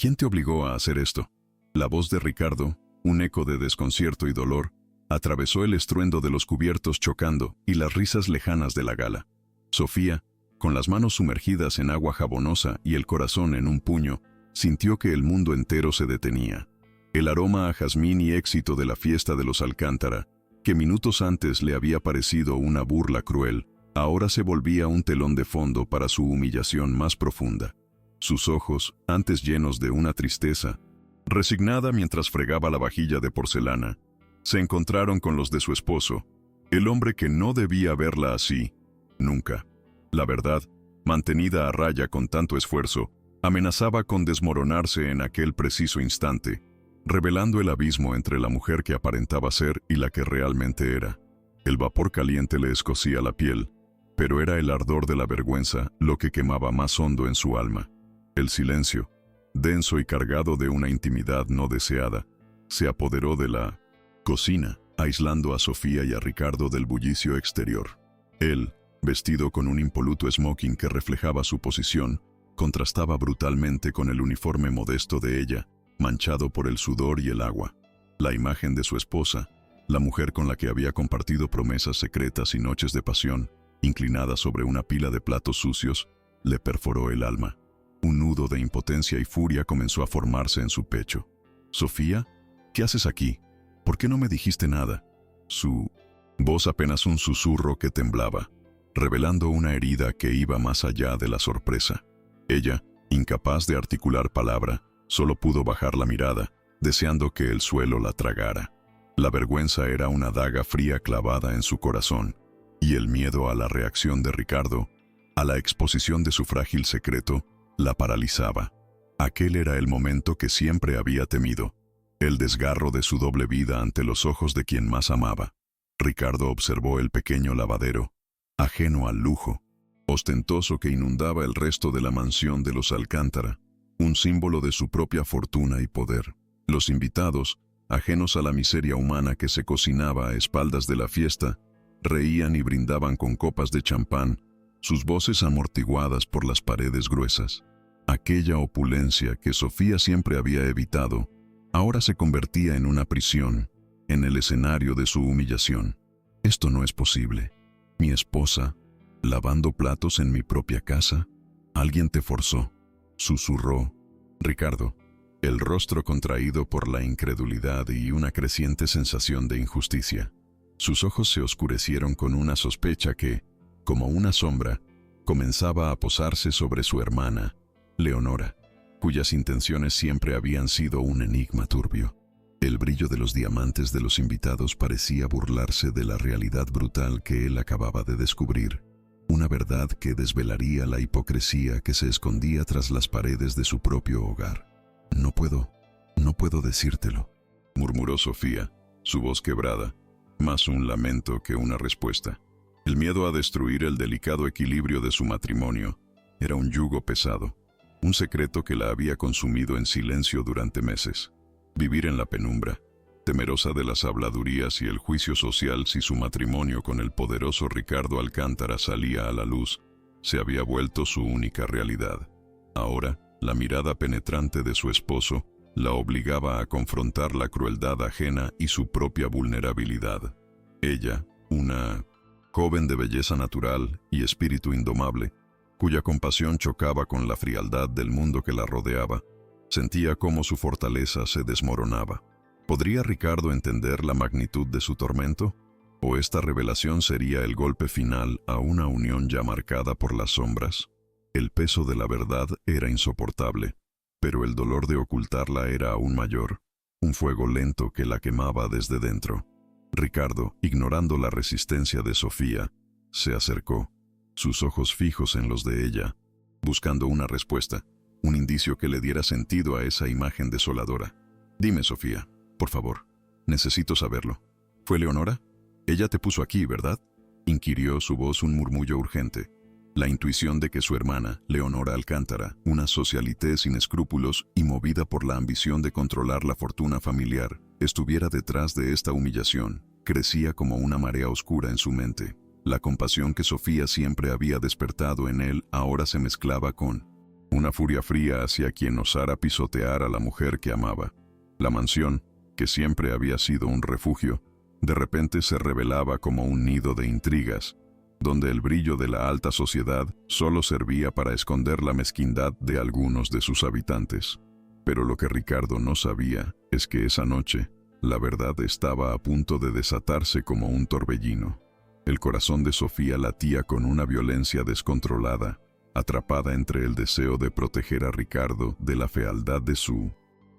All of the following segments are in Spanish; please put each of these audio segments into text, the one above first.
¿Quién te obligó a hacer esto? La voz de Ricardo, un eco de desconcierto y dolor, atravesó el estruendo de los cubiertos chocando y las risas lejanas de la gala. Sofía, con las manos sumergidas en agua jabonosa y el corazón en un puño, sintió que el mundo entero se detenía. El aroma a jazmín y éxito de la fiesta de los Alcántara, que minutos antes le había parecido una burla cruel, ahora se volvía un telón de fondo para su humillación más profunda. Sus ojos, antes llenos de una tristeza, resignada mientras fregaba la vajilla de porcelana, se encontraron con los de su esposo, el hombre que no debía verla así, nunca. La verdad, mantenida a raya con tanto esfuerzo, amenazaba con desmoronarse en aquel preciso instante, revelando el abismo entre la mujer que aparentaba ser y la que realmente era. El vapor caliente le escocía la piel, pero era el ardor de la vergüenza lo que quemaba más hondo en su alma. El silencio, denso y cargado de una intimidad no deseada, se apoderó de la cocina, aislando a Sofía y a Ricardo del bullicio exterior. Él, vestido con un impoluto smoking que reflejaba su posición, contrastaba brutalmente con el uniforme modesto de ella, manchado por el sudor y el agua. La imagen de su esposa, la mujer con la que había compartido promesas secretas y noches de pasión, inclinada sobre una pila de platos sucios, le perforó el alma. Un nudo de impotencia y furia comenzó a formarse en su pecho. «Sofía, ¿qué haces aquí? ¿Por qué no me dijiste nada?» Su voz apenas un susurro que temblaba, revelando una herida que iba más allá de la sorpresa. Ella, incapaz de articular palabra, solo pudo bajar la mirada, deseando que el suelo la tragara. La vergüenza era una daga fría clavada en su corazón, y el miedo a la reacción de Ricardo, a la exposición de su frágil secreto, la paralizaba. Aquel era el momento que siempre había temido, el desgarro de su doble vida ante los ojos de quien más amaba. Ricardo observó el pequeño lavadero, ajeno al lujo, ostentoso que inundaba el resto de la mansión de los Alcántara, un símbolo de su propia fortuna y poder. Los invitados, ajenos a la miseria humana que se cocinaba a espaldas de la fiesta, reían y brindaban con copas de champán, sus voces amortiguadas por las paredes gruesas. Aquella opulencia que Sofía siempre había evitado, ahora se convertía en una prisión, en el escenario de su humillación. «Esto no es posible. Mi esposa, lavando platos en mi propia casa. Alguien te forzó», susurró Ricardo, el rostro contraído por la incredulidad y una creciente sensación de injusticia. Sus ojos se oscurecieron con una sospecha que, como una sombra, comenzaba a posarse sobre su hermana, Leonora, cuyas intenciones siempre habían sido un enigma turbio. El brillo de los diamantes de los invitados parecía burlarse de la realidad brutal que él acababa de descubrir, una verdad que desvelaría la hipocresía que se escondía tras las paredes de su propio hogar. No puedo decírtelo», murmuró Sofía, su voz quebrada, más un lamento que una respuesta. El miedo a destruir el delicado equilibrio de su matrimonio era un yugo pesado, un secreto que la había consumido en silencio durante meses. Vivir en la penumbra, temerosa de las habladurías y el juicio social si su matrimonio con el poderoso Ricardo Alcántara salía a la luz, se había vuelto su única realidad. Ahora, la mirada penetrante de su esposo la obligaba a confrontar la crueldad ajena y su propia vulnerabilidad. Ella, una joven de belleza natural y espíritu indomable, cuya compasión chocaba con la frialdad del mundo que la rodeaba, sentía cómo su fortaleza se desmoronaba. ¿Podría Ricardo entender la magnitud de su tormento? ¿O esta revelación sería el golpe final a una unión ya marcada por las sombras? El peso de la verdad era insoportable, pero el dolor de ocultarla era aún mayor, un fuego lento que la quemaba desde dentro. Ricardo, ignorando la resistencia de Sofía, se acercó, sus ojos fijos en los de ella, buscando una respuesta, un indicio que le diera sentido a esa imagen desoladora. «Dime, Sofía, por favor, necesito saberlo. ¿Fue Leonora? Ella te puso aquí, ¿verdad?», inquirió su voz un murmullo urgente. La intuición de que su hermana, Leonora Alcántara, una socialité sin escrúpulos y movida por la ambición de controlar la fortuna familiar, estuviera detrás de esta humillación, crecía como una marea oscura en su mente. La compasión que Sofía siempre había despertado en él ahora se mezclaba con una furia fría hacia quien osara pisotear a la mujer que amaba. La mansión, que siempre había sido un refugio, de repente se revelaba como un nido de intrigas, donde el brillo de la alta sociedad solo servía para esconder la mezquindad de algunos de sus habitantes. Pero lo que Ricardo no sabía es que esa noche, la verdad estaba a punto de desatarse como un torbellino. El corazón de Sofía latía con una violencia descontrolada, atrapada entre el deseo de proteger a Ricardo de la fealdad de su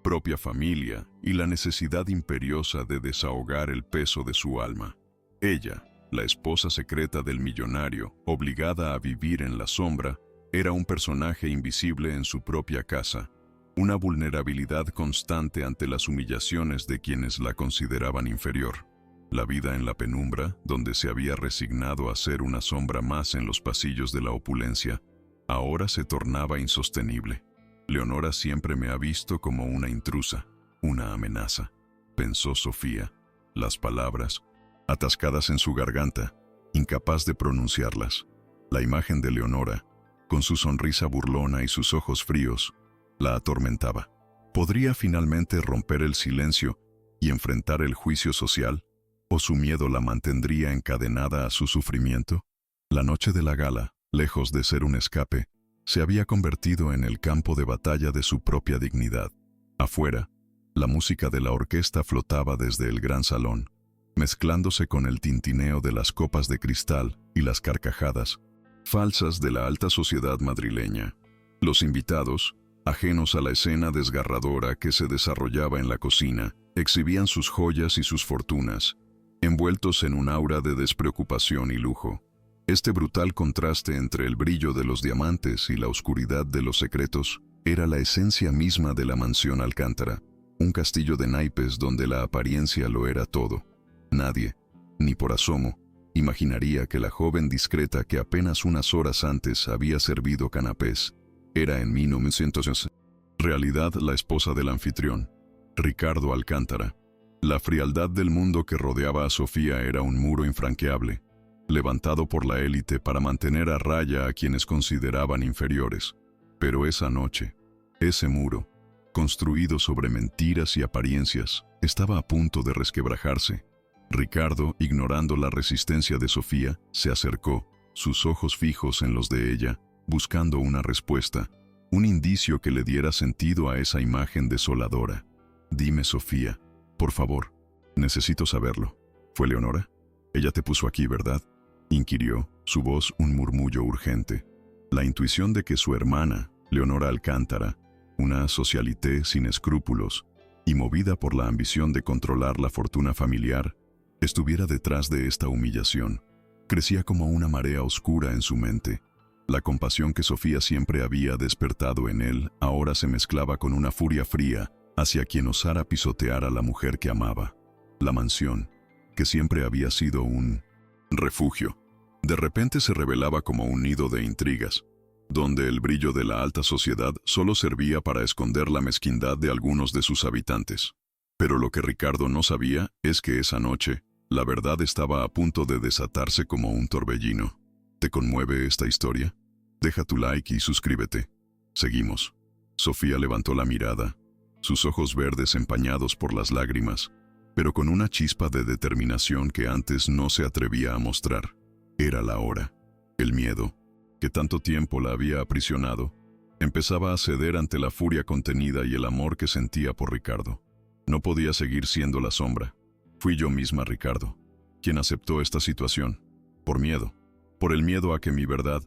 propia familia y la necesidad imperiosa de desahogar el peso de su alma. Ella, la esposa secreta del millonario, obligada a vivir en la sombra, era un personaje invisible en su propia casa, una vulnerabilidad constante ante las humillaciones de quienes la consideraban inferior. La vida en la penumbra, donde se había resignado a ser una sombra más en los pasillos de la opulencia, ahora se tornaba insostenible. Leonora siempre me ha visto como una intrusa, una amenaza, pensó Sofía. Las palabras, atascadas en su garganta, incapaz de pronunciarlas. La imagen de Leonora, con su sonrisa burlona y sus ojos fríos, la atormentaba. ¿Podría finalmente romper el silencio y enfrentar el juicio social? ¿O su miedo la mantendría encadenada a su sufrimiento? La noche de la gala, lejos de ser un escape, se había convertido en el campo de batalla de su propia dignidad. Afuera, la música de la orquesta flotaba desde el gran salón, mezclándose con el tintineo de las copas de cristal y las carcajadas falsas de la alta sociedad madrileña. Los invitados, ajenos a la escena desgarradora que se desarrollaba en la cocina, exhibían sus joyas y sus fortunas, envueltos en un aura de despreocupación y lujo. Este brutal contraste entre el brillo de los diamantes y la oscuridad de los secretos era la esencia misma de la mansión Alcántara, un castillo de naipes donde la apariencia lo era todo. Nadie, ni por asomo, imaginaría que la joven discreta que apenas unas horas antes había servido canapés era en 1900 realidad la esposa del anfitrión, Ricardo Alcántara. La frialdad del mundo que rodeaba a Sofía era un muro infranqueable, levantado por la élite para mantener a raya a quienes consideraban inferiores. Pero esa noche, ese muro, construido sobre mentiras y apariencias, estaba a punto de resquebrajarse. Ricardo, ignorando la resistencia de Sofía, se acercó, sus ojos fijos en los de ella, buscando una respuesta, un indicio que le diera sentido a esa imagen desoladora. «Dime, Sofía, por favor, necesito saberlo. ¿Fue Leonora? Ella te puso aquí, ¿verdad?», inquirió, su voz un murmullo urgente. La intuición de que su hermana, Leonora Alcántara, una socialité sin escrúpulos y movida por la ambición de controlar la fortuna familiar, estuviera detrás de esta humillación, crecía como una marea oscura en su mente. La compasión que Sofía siempre había despertado en él ahora se mezclaba con una furia fría hacia quien osara pisotear a la mujer que amaba. La mansión, que siempre había sido un refugio, de repente se revelaba como un nido de intrigas, donde el brillo de la alta sociedad solo servía para esconder la mezquindad de algunos de sus habitantes. Pero lo que Ricardo no sabía es que esa noche, la verdad estaba a punto de desatarse como un torbellino. ¿Te conmueve esta historia? Deja tu like y suscríbete. Seguimos. Sofía levantó la mirada, sus ojos verdes empañados por las lágrimas, pero con una chispa de determinación que antes no se atrevía a mostrar. Era la hora. El miedo, que tanto tiempo la había aprisionado, empezaba a ceder ante la furia contenida y el amor que sentía por Ricardo. No podía seguir siendo la sombra. Fui yo misma, Ricardo, quien aceptó esta situación, por miedo, por el miedo a que mi verdad,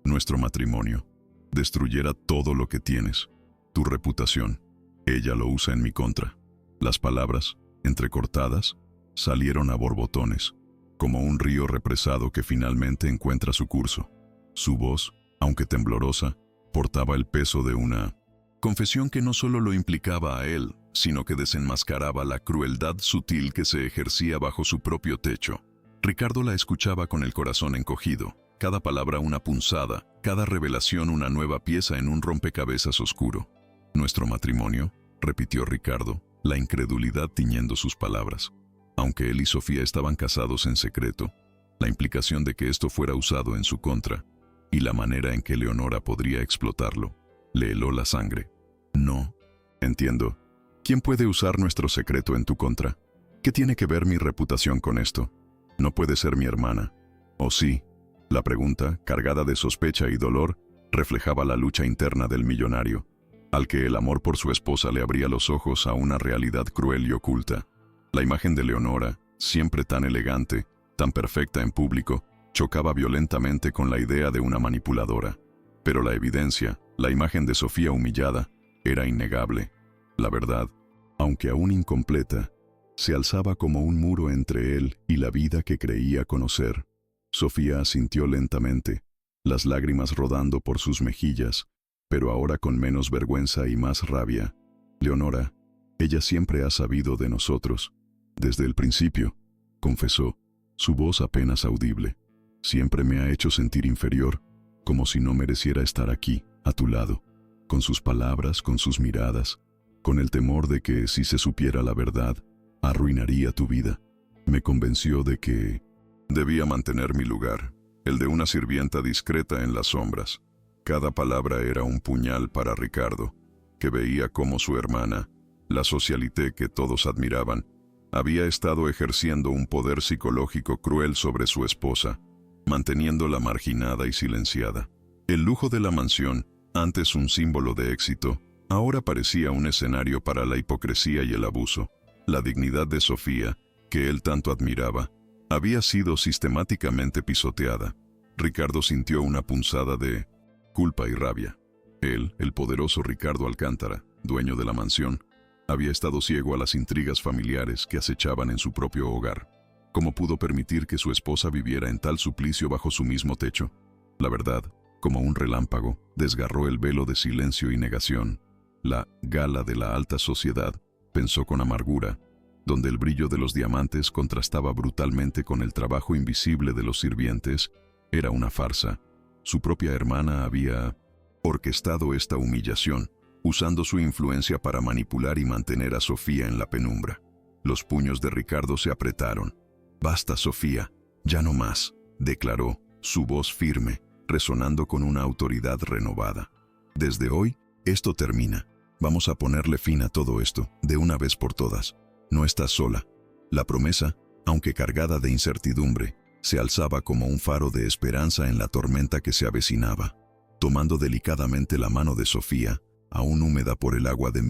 nuestro matrimonio, destruyera todo lo que tienes, tu reputación. Ella lo usa en mi contra. Las palabras, entrecortadas, salieron a borbotones, como un río represado que finalmente encuentra su curso. Su voz, aunque temblorosa, portaba el peso de una confesión que no solo lo implicaba a él, sino que desenmascaraba la crueldad sutil que se ejercía bajo su propio techo. Ricardo la escuchaba con el corazón encogido, cada palabra una punzada, cada revelación una nueva pieza en un rompecabezas oscuro. «Nuestro matrimonio», repitió Ricardo, la incredulidad tiñendo sus palabras. Aunque él y Sofía estaban casados en secreto, la implicación de que esto fuera usado en su contra, y la manera en que Leonora podría explotarlo, Le heló la sangre. No. Entiendo. ¿Quién puede usar nuestro secreto en tu contra? ¿Qué tiene que ver mi reputación con esto? No puede ser mi hermana. ¿O sí? La pregunta, cargada de sospecha y dolor, reflejaba la lucha interna del millonario, al que el amor por su esposa le abría los ojos a una realidad cruel y oculta. La imagen de Leonora, siempre tan elegante, tan perfecta en público, chocaba violentamente con la idea de una manipuladora. Pero la evidencia, la imagen de Sofía humillada, era innegable. La verdad, aunque aún incompleta, se alzaba como un muro entre él y la vida que creía conocer. Sofía asintió lentamente, las lágrimas rodando por sus mejillas, pero ahora con menos vergüenza y más rabia. Leonora, ella siempre ha sabido de nosotros. Desde el principio, confesó, su voz apenas audible. Siempre me ha hecho sentir inferior, como si no mereciera estar aquí, a tu lado, con sus palabras, con sus miradas, con el temor de que, si se supiera la verdad, arruinaría tu vida. Me convenció de que debía mantener mi lugar, el de una sirvienta discreta en las sombras. Cada palabra era un puñal para Ricardo, que veía cómo su hermana, la socialité que todos admiraban, había estado ejerciendo un poder psicológico cruel sobre su esposa, manteniéndola marginada y silenciada. El lujo de la mansión, antes un símbolo de éxito, ahora parecía un escenario para la hipocresía y el abuso. La dignidad de Sofía, que él tanto admiraba, había sido sistemáticamente pisoteada. Ricardo sintió una punzada de culpa y rabia. Él, el poderoso Ricardo Alcántara, dueño de la mansión, había estado ciego a las intrigas familiares que acechaban en su propio hogar. ¿Cómo pudo permitir que su esposa viviera en tal suplicio bajo su mismo techo? La verdad, como un relámpago, desgarró el velo de silencio y negación. La gala de la alta sociedad, pensó con amargura, donde el brillo de los diamantes contrastaba brutalmente con el trabajo invisible de los sirvientes, era una farsa. Su propia hermana había orquestado esta humillación, usando su influencia para manipular y mantener a Sofía en la penumbra. Los puños de Ricardo se apretaron. «Basta, Sofía, ya no más», declaró, su voz firme, resonando con una autoridad renovada. «Desde hoy, esto termina. Vamos a ponerle fin a todo esto, de una vez por todas. No estás sola». La promesa, aunque cargada de incertidumbre, se alzaba como un faro de esperanza en la tormenta que se avecinaba. Tomando delicadamente la mano de Sofía, aún húmeda por el agua de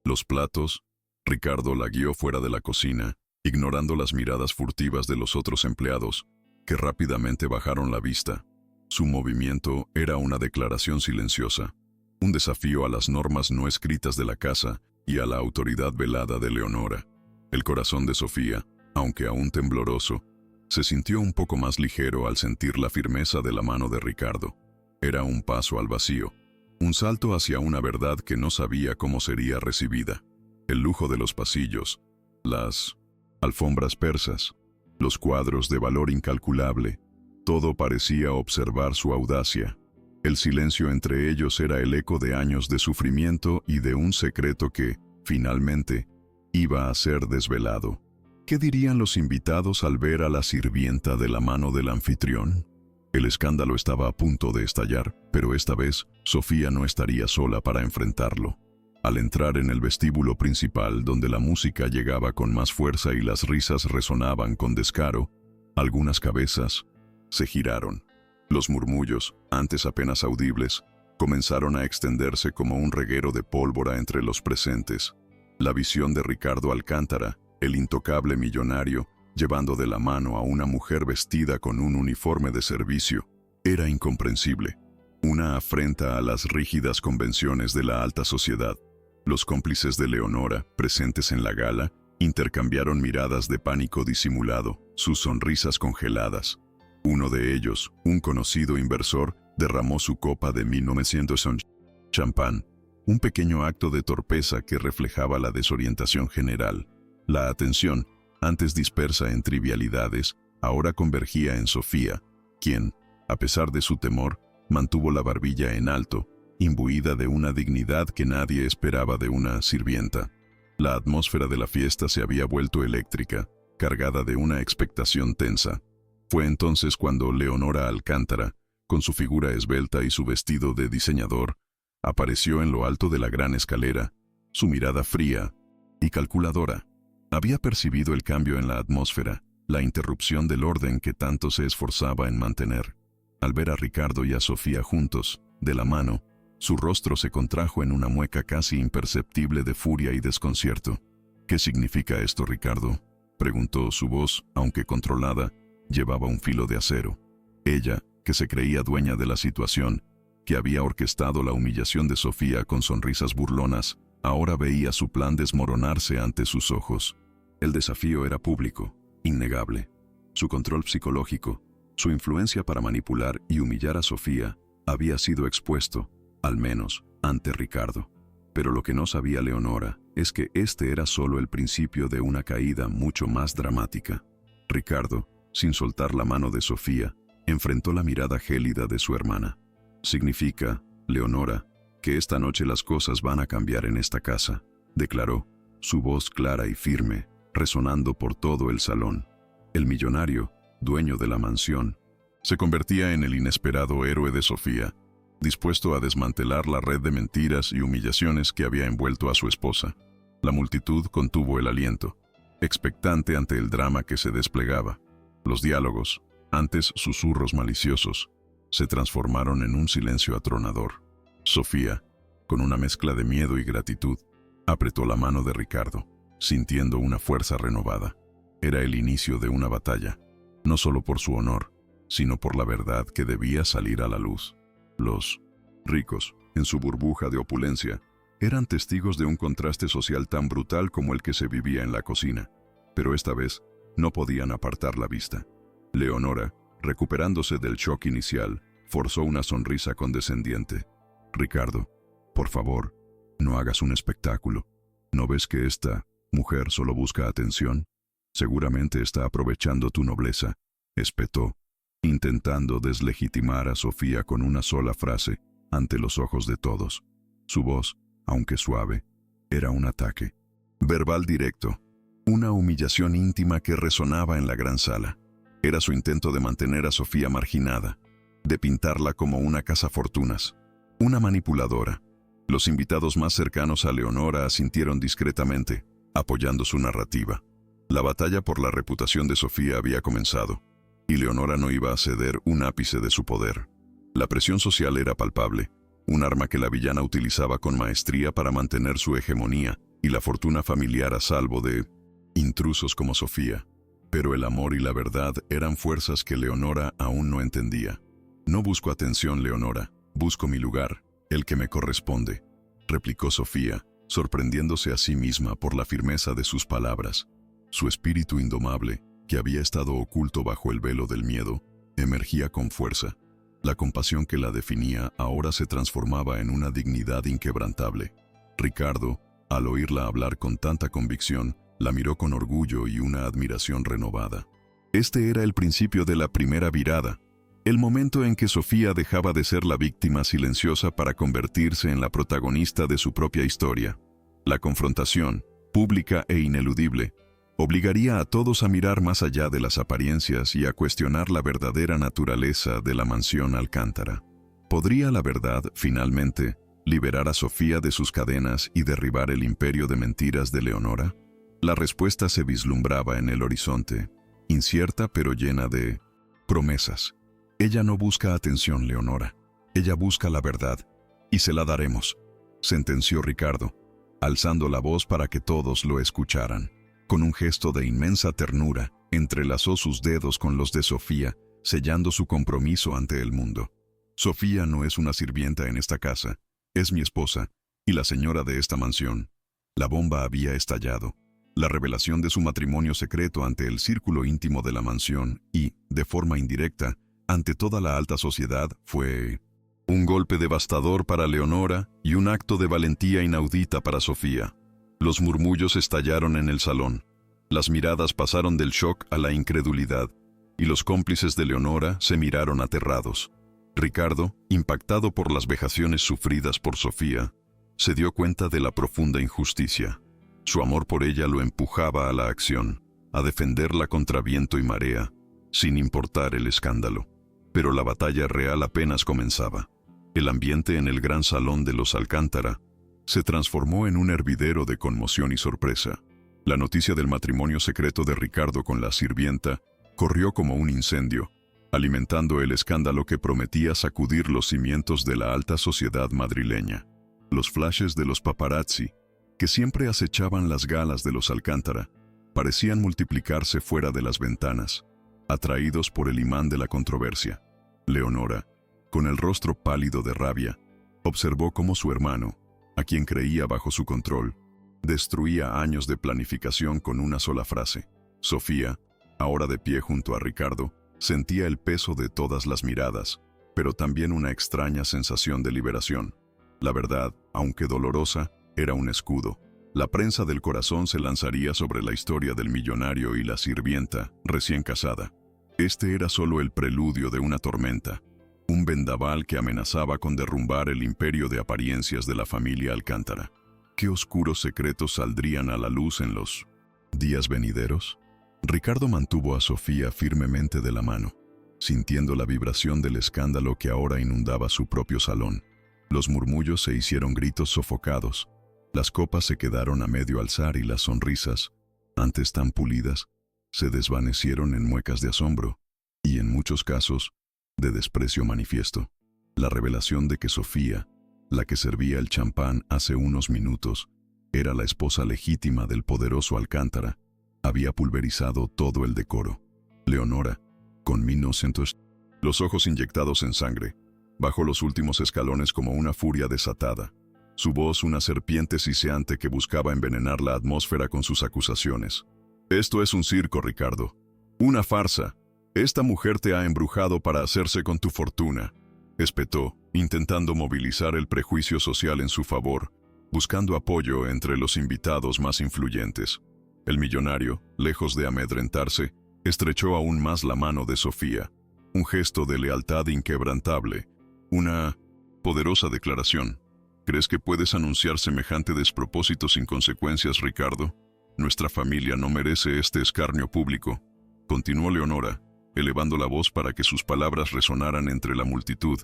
los platos, Ricardo la guió fuera de la cocina, ignorando las miradas furtivas de los otros empleados, que rápidamente bajaron la vista. Su movimiento era una declaración silenciosa, un desafío a las normas no escritas de la casa y a la autoridad velada de Leonora. El corazón de Sofía, aunque aún tembloroso, se sintió un poco más ligero al sentir la firmeza de la mano de Ricardo. Era un paso al vacío, un salto hacia una verdad que no sabía cómo sería recibida. El lujo de los pasillos, las alfombras persas, los cuadros de valor incalculable, todo parecía observar su audacia. El silencio entre ellos era el eco de años de sufrimiento y de un secreto que, finalmente, iba a ser desvelado. ¿Qué dirían los invitados al ver a la sirvienta de la mano del anfitrión? El escándalo estaba a punto de estallar, pero esta vez Sofía no estaría sola para enfrentarlo. Al entrar en el vestíbulo principal, donde la música llegaba con más fuerza y las risas resonaban con descaro, algunas cabezas se giraron. Los murmullos, antes apenas audibles, comenzaron a extenderse como un reguero de pólvora entre los presentes. La visión de Ricardo Alcántara, el intocable millonario, llevando de la mano a una mujer vestida con un uniforme de servicio, era incomprensible. Una afrenta a las rígidas convenciones de la alta sociedad. Los cómplices de Leonora, presentes en la gala, intercambiaron miradas de pánico disimulado, sus sonrisas congeladas. Uno de ellos, un conocido inversor, derramó su copa de 1900 champán, un pequeño acto de torpeza que reflejaba la desorientación general. La atención, antes dispersa en trivialidades, ahora convergía en Sofía, quien, a pesar de su temor, mantuvo la barbilla en alto, imbuida de una dignidad que nadie esperaba de una sirvienta. La atmósfera de la fiesta se había vuelto eléctrica, cargada de una expectación tensa. Fue entonces cuando Leonora Alcántara, con su figura esbelta y su vestido de diseñador, Apareció en lo alto de la gran escalera, su mirada fría y calculadora. Había percibido el cambio en la atmósfera, la interrupción del orden que tanto se esforzaba en mantener. Al ver a Ricardo y a Sofía juntos, de la mano, su rostro se contrajo en una mueca casi imperceptible de furia y desconcierto. «¿Qué significa esto, Ricardo?», preguntó. Su voz, aunque controlada, llevaba un filo de acero. Ella, que se creía dueña de la situación, que había orquestado la humillación de Sofía con sonrisas burlonas, ahora veía su plan desmoronarse ante sus ojos. El desafío era público, innegable. Su control psicológico, su influencia para manipular y humillar a Sofía, había sido expuesto, al menos, ante Ricardo. Pero lo que no sabía Leonora es que este era solo el principio de una caída mucho más dramática. Ricardo, sin soltar la mano de Sofía, enfrentó la mirada gélida de su hermana. «Significa, Leonora, que esta noche las cosas van a cambiar en esta casa», declaró, su voz clara y firme, resonando por todo el salón. El millonario, dueño de la mansión, se convertía en el inesperado héroe de Sofía, dispuesto a desmantelar la red de mentiras y humillaciones que había envuelto a su esposa. La multitud contuvo el aliento, expectante ante el drama que se desplegaba. Los diálogos, antes susurros maliciosos, se transformaron en un silencio atronador. Sofía, con una mezcla de miedo y gratitud, apretó la mano de Ricardo, sintiendo una fuerza renovada. Era el inicio de una batalla, no solo por su honor, sino por la verdad que debía salir a la luz. Los ricos, en su burbuja de opulencia, eran testigos de un contraste social tan brutal como el que se vivía en la cocina, pero esta vez no podían apartar la vista. Leonora, recuperándose del shock inicial, forzó una sonrisa condescendiente. «Ricardo, por favor, no hagas un espectáculo. ¿No ves que esta mujer solo busca atención? Seguramente está aprovechando tu nobleza», espetó, intentando deslegitimar a Sofía con una sola frase ante los ojos de todos. Su voz, aunque suave, era un ataque verbal directo, una humillación íntima que resonaba en la gran sala. Era su intento de mantener a Sofía marginada, de pintarla como una cazafortunas, una manipuladora. Los invitados más cercanos a Leonora asintieron discretamente, apoyando su narrativa. La batalla por la reputación de Sofía había comenzado, y Leonora no iba a ceder un ápice de su poder. La presión social era palpable, un arma que la villana utilizaba con maestría para mantener su hegemonía y la fortuna familiar a salvo de intrusos como Sofía. Pero el amor y la verdad eran fuerzas que Leonora aún no entendía. «No busco atención, Leonora, busco mi lugar, el que me corresponde», replicó Sofía, sorprendiéndose a sí misma por la firmeza de sus palabras. Su espíritu indomable, que había estado oculto bajo el velo del miedo, emergía con fuerza. La compasión que la definía ahora se transformaba en una dignidad inquebrantable. Ricardo, al oírla hablar con tanta convicción, la miró con orgullo y una admiración renovada. Este era el principio de la primera virada, el momento en que Sofía dejaba de ser la víctima silenciosa para convertirse en la protagonista de su propia historia. La confrontación, pública e ineludible, obligaría a todos a mirar más allá de las apariencias y a cuestionar la verdadera naturaleza de la mansión Alcántara. ¿Podría la verdad, finalmente, liberar a Sofía de sus cadenas y derribar el imperio de mentiras de Leonora? La respuesta se vislumbraba en el horizonte, incierta pero llena de promesas. «Ella no busca atención, Leonora. Ella busca la verdad, y se la daremos», sentenció Ricardo, alzando la voz para que todos lo escucharan. Con un gesto de inmensa ternura, entrelazó sus dedos con los de Sofía, sellando su compromiso ante el mundo. «Sofía no es una sirvienta en esta casa, es mi esposa, y la señora de esta mansión». La bomba había estallado. La revelación de su matrimonio secreto ante el círculo íntimo de la mansión y, de forma indirecta, ante toda la alta sociedad, fue un golpe devastador para Leonora y un acto de valentía inaudita para Sofía. Los murmullos estallaron en el salón. Las miradas pasaron del shock a la incredulidad, y los cómplices de Leonora se miraron aterrados. Ricardo, impactado por las vejaciones sufridas por Sofía, se dio cuenta de la profunda injusticia. Su amor por ella lo empujaba a la acción, a defenderla contra viento y marea, sin importar el escándalo. Pero la batalla real apenas comenzaba. El ambiente en el gran salón de los Alcántara se transformó en un hervidero de conmoción y sorpresa. La noticia del matrimonio secreto de Ricardo con la sirvienta corrió como un incendio, alimentando el escándalo que prometía sacudir los cimientos de la alta sociedad madrileña. Los flashes de los paparazzi, que siempre acechaban las galas de los Alcántara, parecían multiplicarse fuera de las ventanas, atraídos por el imán de la controversia. Leonora, con el rostro pálido de rabia, observó cómo su hermano, a quien creía bajo su control, destruía años de planificación con una sola frase. Sofía, ahora de pie junto a Ricardo, sentía el peso de todas las miradas, pero también una extraña sensación de liberación. La verdad, aunque dolorosa, era un escudo. La prensa del corazón se lanzaría sobre la historia del millonario y la sirvienta, recién casada. Este era solo el preludio de una tormenta, un vendaval que amenazaba con derrumbar el imperio de apariencias de la familia Alcántara. ¿Qué oscuros secretos saldrían a la luz en los días venideros? Ricardo mantuvo a Sofía firmemente de la mano, sintiendo la vibración del escándalo que ahora inundaba su propio salón. Los murmullos se hicieron gritos sofocados, las copas se quedaron a medio alzar y las sonrisas, antes tan pulidas, se desvanecieron en muecas de asombro y, en muchos casos, de desprecio manifiesto. La revelación de que Sofía, la que servía el champán hace unos minutos, era la esposa legítima del poderoso Alcántara, había pulverizado todo el decoro. Leonora, con 1900, los ojos inyectados en sangre, bajó los últimos escalones como una furia desatada. Su voz una serpiente siseante que buscaba envenenar la atmósfera con sus acusaciones. «Esto es un circo, Ricardo. Una farsa. Esta mujer te ha embrujado para hacerse con tu fortuna», espetó, intentando movilizar el prejuicio social en su favor, buscando apoyo entre los invitados más influyentes. El millonario, lejos de amedrentarse, estrechó aún más la mano de Sofía, un gesto de lealtad inquebrantable, una poderosa declaración. «¿Crees que puedes anunciar semejante despropósito sin consecuencias, Ricardo? Nuestra familia no merece este escarnio público», continuó Leonora, elevando la voz para que sus palabras resonaran entre la multitud,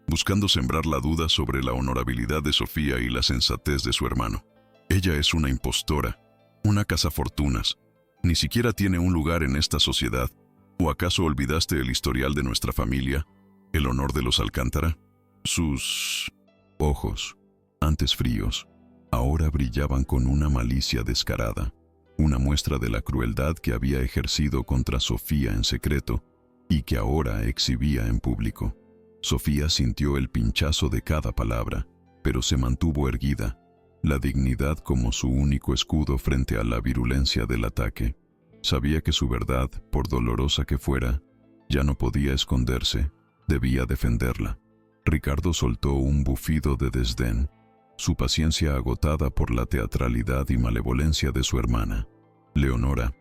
buscando sembrar la duda sobre la honorabilidad de Sofía y la sensatez de su hermano. «Ella es una impostora, una cazafortunas. Ni siquiera tiene un lugar en esta sociedad. ¿O acaso olvidaste el historial de nuestra familia, el honor de los Alcántara?» Sus ojos, antes fríos, ahora brillaban con una malicia descarada, una muestra de la crueldad que había ejercido contra Sofía en secreto y que ahora exhibía en público. Sofía sintió el pinchazo de cada palabra, pero se mantuvo erguida, la dignidad como su único escudo frente a la virulencia del ataque. Sabía que su verdad, por dolorosa que fuera, ya no podía esconderse, debía defenderla. Ricardo soltó un bufido de desdén, su paciencia agotada por la teatralidad y malevolencia de su hermana. «Leonora,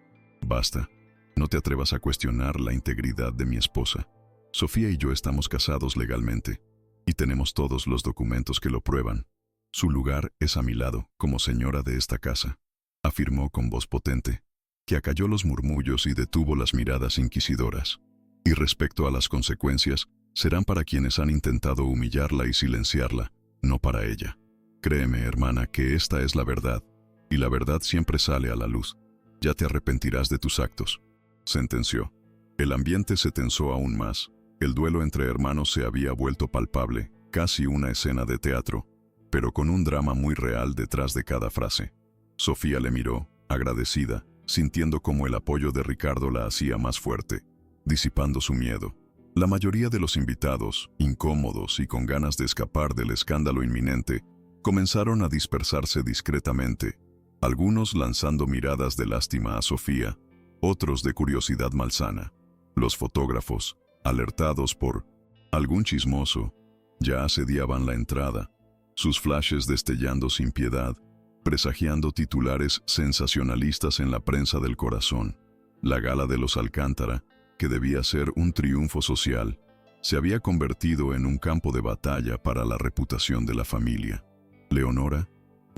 basta. No te atrevas a cuestionar la integridad de mi esposa. Sofía y yo estamos casados legalmente, y tenemos todos los documentos que lo prueban. Su lugar es a mi lado, como señora de esta casa», afirmó con voz potente, que acalló los murmullos y detuvo las miradas inquisidoras. «Y respecto a las consecuencias, serán para quienes han intentado humillarla y silenciarla, no para ella. Créeme, hermana, que esta es la verdad, y la verdad siempre sale a la luz. Ya te arrepentirás de tus actos», sentenció. El ambiente se tensó aún más. El duelo entre hermanos se había vuelto palpable, casi una escena de teatro, pero con un drama muy real detrás de cada frase. Sofía le miró, agradecida, sintiendo cómo el apoyo de Ricardo la hacía más fuerte, disipando su miedo. La mayoría de los invitados, incómodos y con ganas de escapar del escándalo inminente, comenzaron a dispersarse discretamente, algunos lanzando miradas de lástima a Sofía, otros de curiosidad malsana. Los fotógrafos, alertados por algún chismoso, ya asediaban la entrada, sus flashes destellando sin piedad, presagiando titulares sensacionalistas en la prensa del corazón. La gala de los Alcántara, que debía ser un triunfo social, se había convertido en un campo de batalla para la reputación de la familia. Leonora,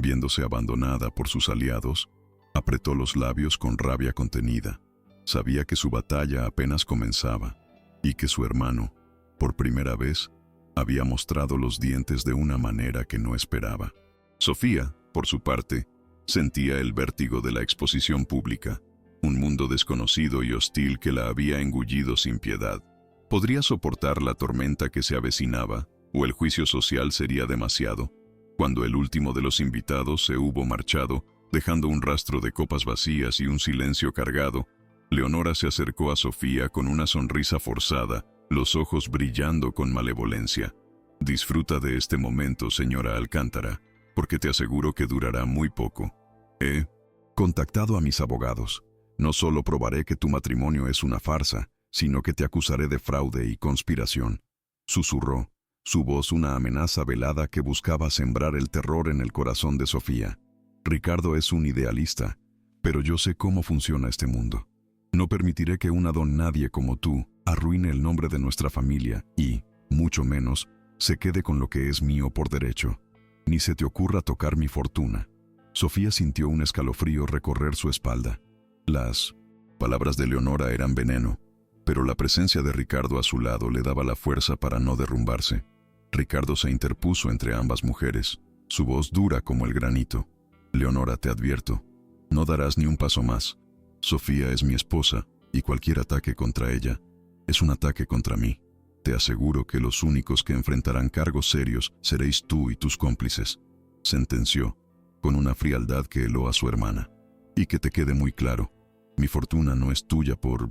viéndose abandonada por sus aliados, apretó los labios con rabia contenida. Sabía que su batalla apenas comenzaba y que su hermano, por primera vez, Había mostrado los dientes de una manera que no esperaba. Sofía, por su parte, sentía el vértigo de la exposición pública, un mundo desconocido y hostil que la había engullido sin piedad. ¿Podría soportar la tormenta que se avecinaba, o el juicio social sería demasiado? Cuando el último de los invitados se hubo marchado, dejando un rastro de copas vacías y un silencio cargado, Leonora se acercó a Sofía con una sonrisa forzada, los ojos brillando con malevolencia. «Disfruta de este momento, señora Alcántara, porque te aseguro que durará muy poco. He contactado a mis abogados. No solo probaré que tu matrimonio es una farsa, sino que te acusaré de fraude y conspiración», susurró, su voz una amenaza velada que buscaba sembrar el terror en el corazón de Sofía. «Ricardo es un idealista, pero yo sé cómo funciona este mundo. No permitiré que una don nadie como tú arruine el nombre de nuestra familia y, mucho menos, se quede con lo que es mío por derecho. Ni se te ocurra tocar mi fortuna». Sofía sintió un escalofrío recorrer su espalda. Las palabras de Leonora eran veneno, pero la presencia de Ricardo a su lado le daba la fuerza para no derrumbarse. Ricardo se interpuso entre ambas mujeres, su voz dura como el granito. «Leonora, te advierto, no darás ni un paso más. Sofía es mi esposa, y cualquier ataque contra ella es un ataque contra mí. Te aseguro que los únicos que enfrentarán cargos serios seréis tú y tus cómplices», sentenció, con una frialdad que heló a su hermana. «Y que te quede muy claro, mi fortuna no es tuya por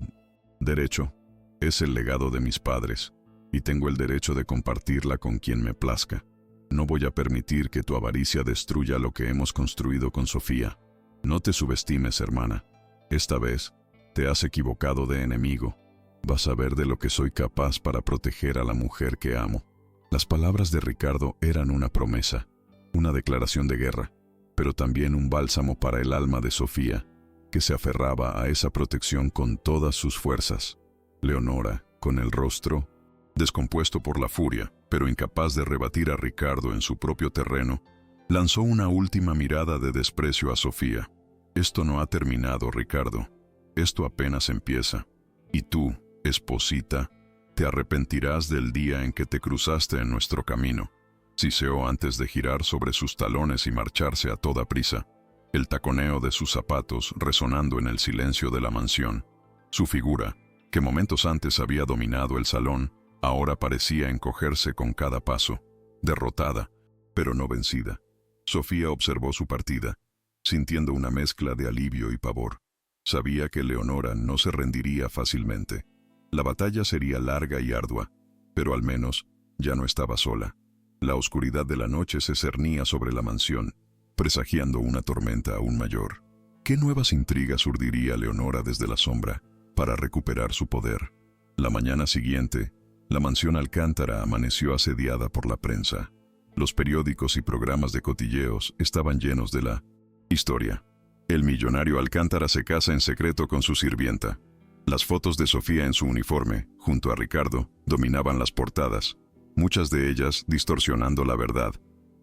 derecho, es el legado de mis padres, y tengo el derecho de compartirla con quien me plazca. No voy a permitir que tu avaricia destruya lo que hemos construido con Sofía. No te subestimes, hermana. Esta vez te has equivocado de enemigo. Vas a ver de lo que soy capaz para proteger a la mujer que amo». Las palabras de Ricardo eran una promesa, una declaración de guerra, pero también un bálsamo para el alma de Sofía, que se aferraba a esa protección con todas sus fuerzas. Leonora, con el rostro descompuesto por la furia, pero incapaz de rebatir a Ricardo en su propio terreno, lanzó una última mirada de desprecio a Sofía. «Esto no ha terminado, Ricardo. Esto apenas empieza. Y tú, esposita, te arrepentirás del día en que te cruzaste en nuestro camino», siseó antes de girar sobre sus talones y marcharse a toda prisa, el taconeo de sus zapatos resonando en el silencio de la mansión. Su figura, que momentos antes había dominado el salón, ahora parecía encogerse con cada paso, derrotada, pero no vencida. Sofía observó su partida, sintiendo una mezcla de alivio y pavor. Sabía que Leonora no se rendiría fácilmente. La batalla sería larga y ardua, pero al menos ya no estaba sola. La oscuridad de la noche se cernía sobre la mansión, presagiando una tormenta aún mayor. ¿Qué nuevas intrigas urdiría Leonora desde la sombra para recuperar su poder? La mañana siguiente, la mansión Alcántara amaneció asediada por la prensa. Los periódicos y programas de cotilleos estaban llenos de la historia. El millonario Alcántara se casa en secreto con su sirvienta. Las fotos de Sofía en su uniforme, junto a Ricardo, dominaban las portadas, muchas de ellas distorsionando la verdad,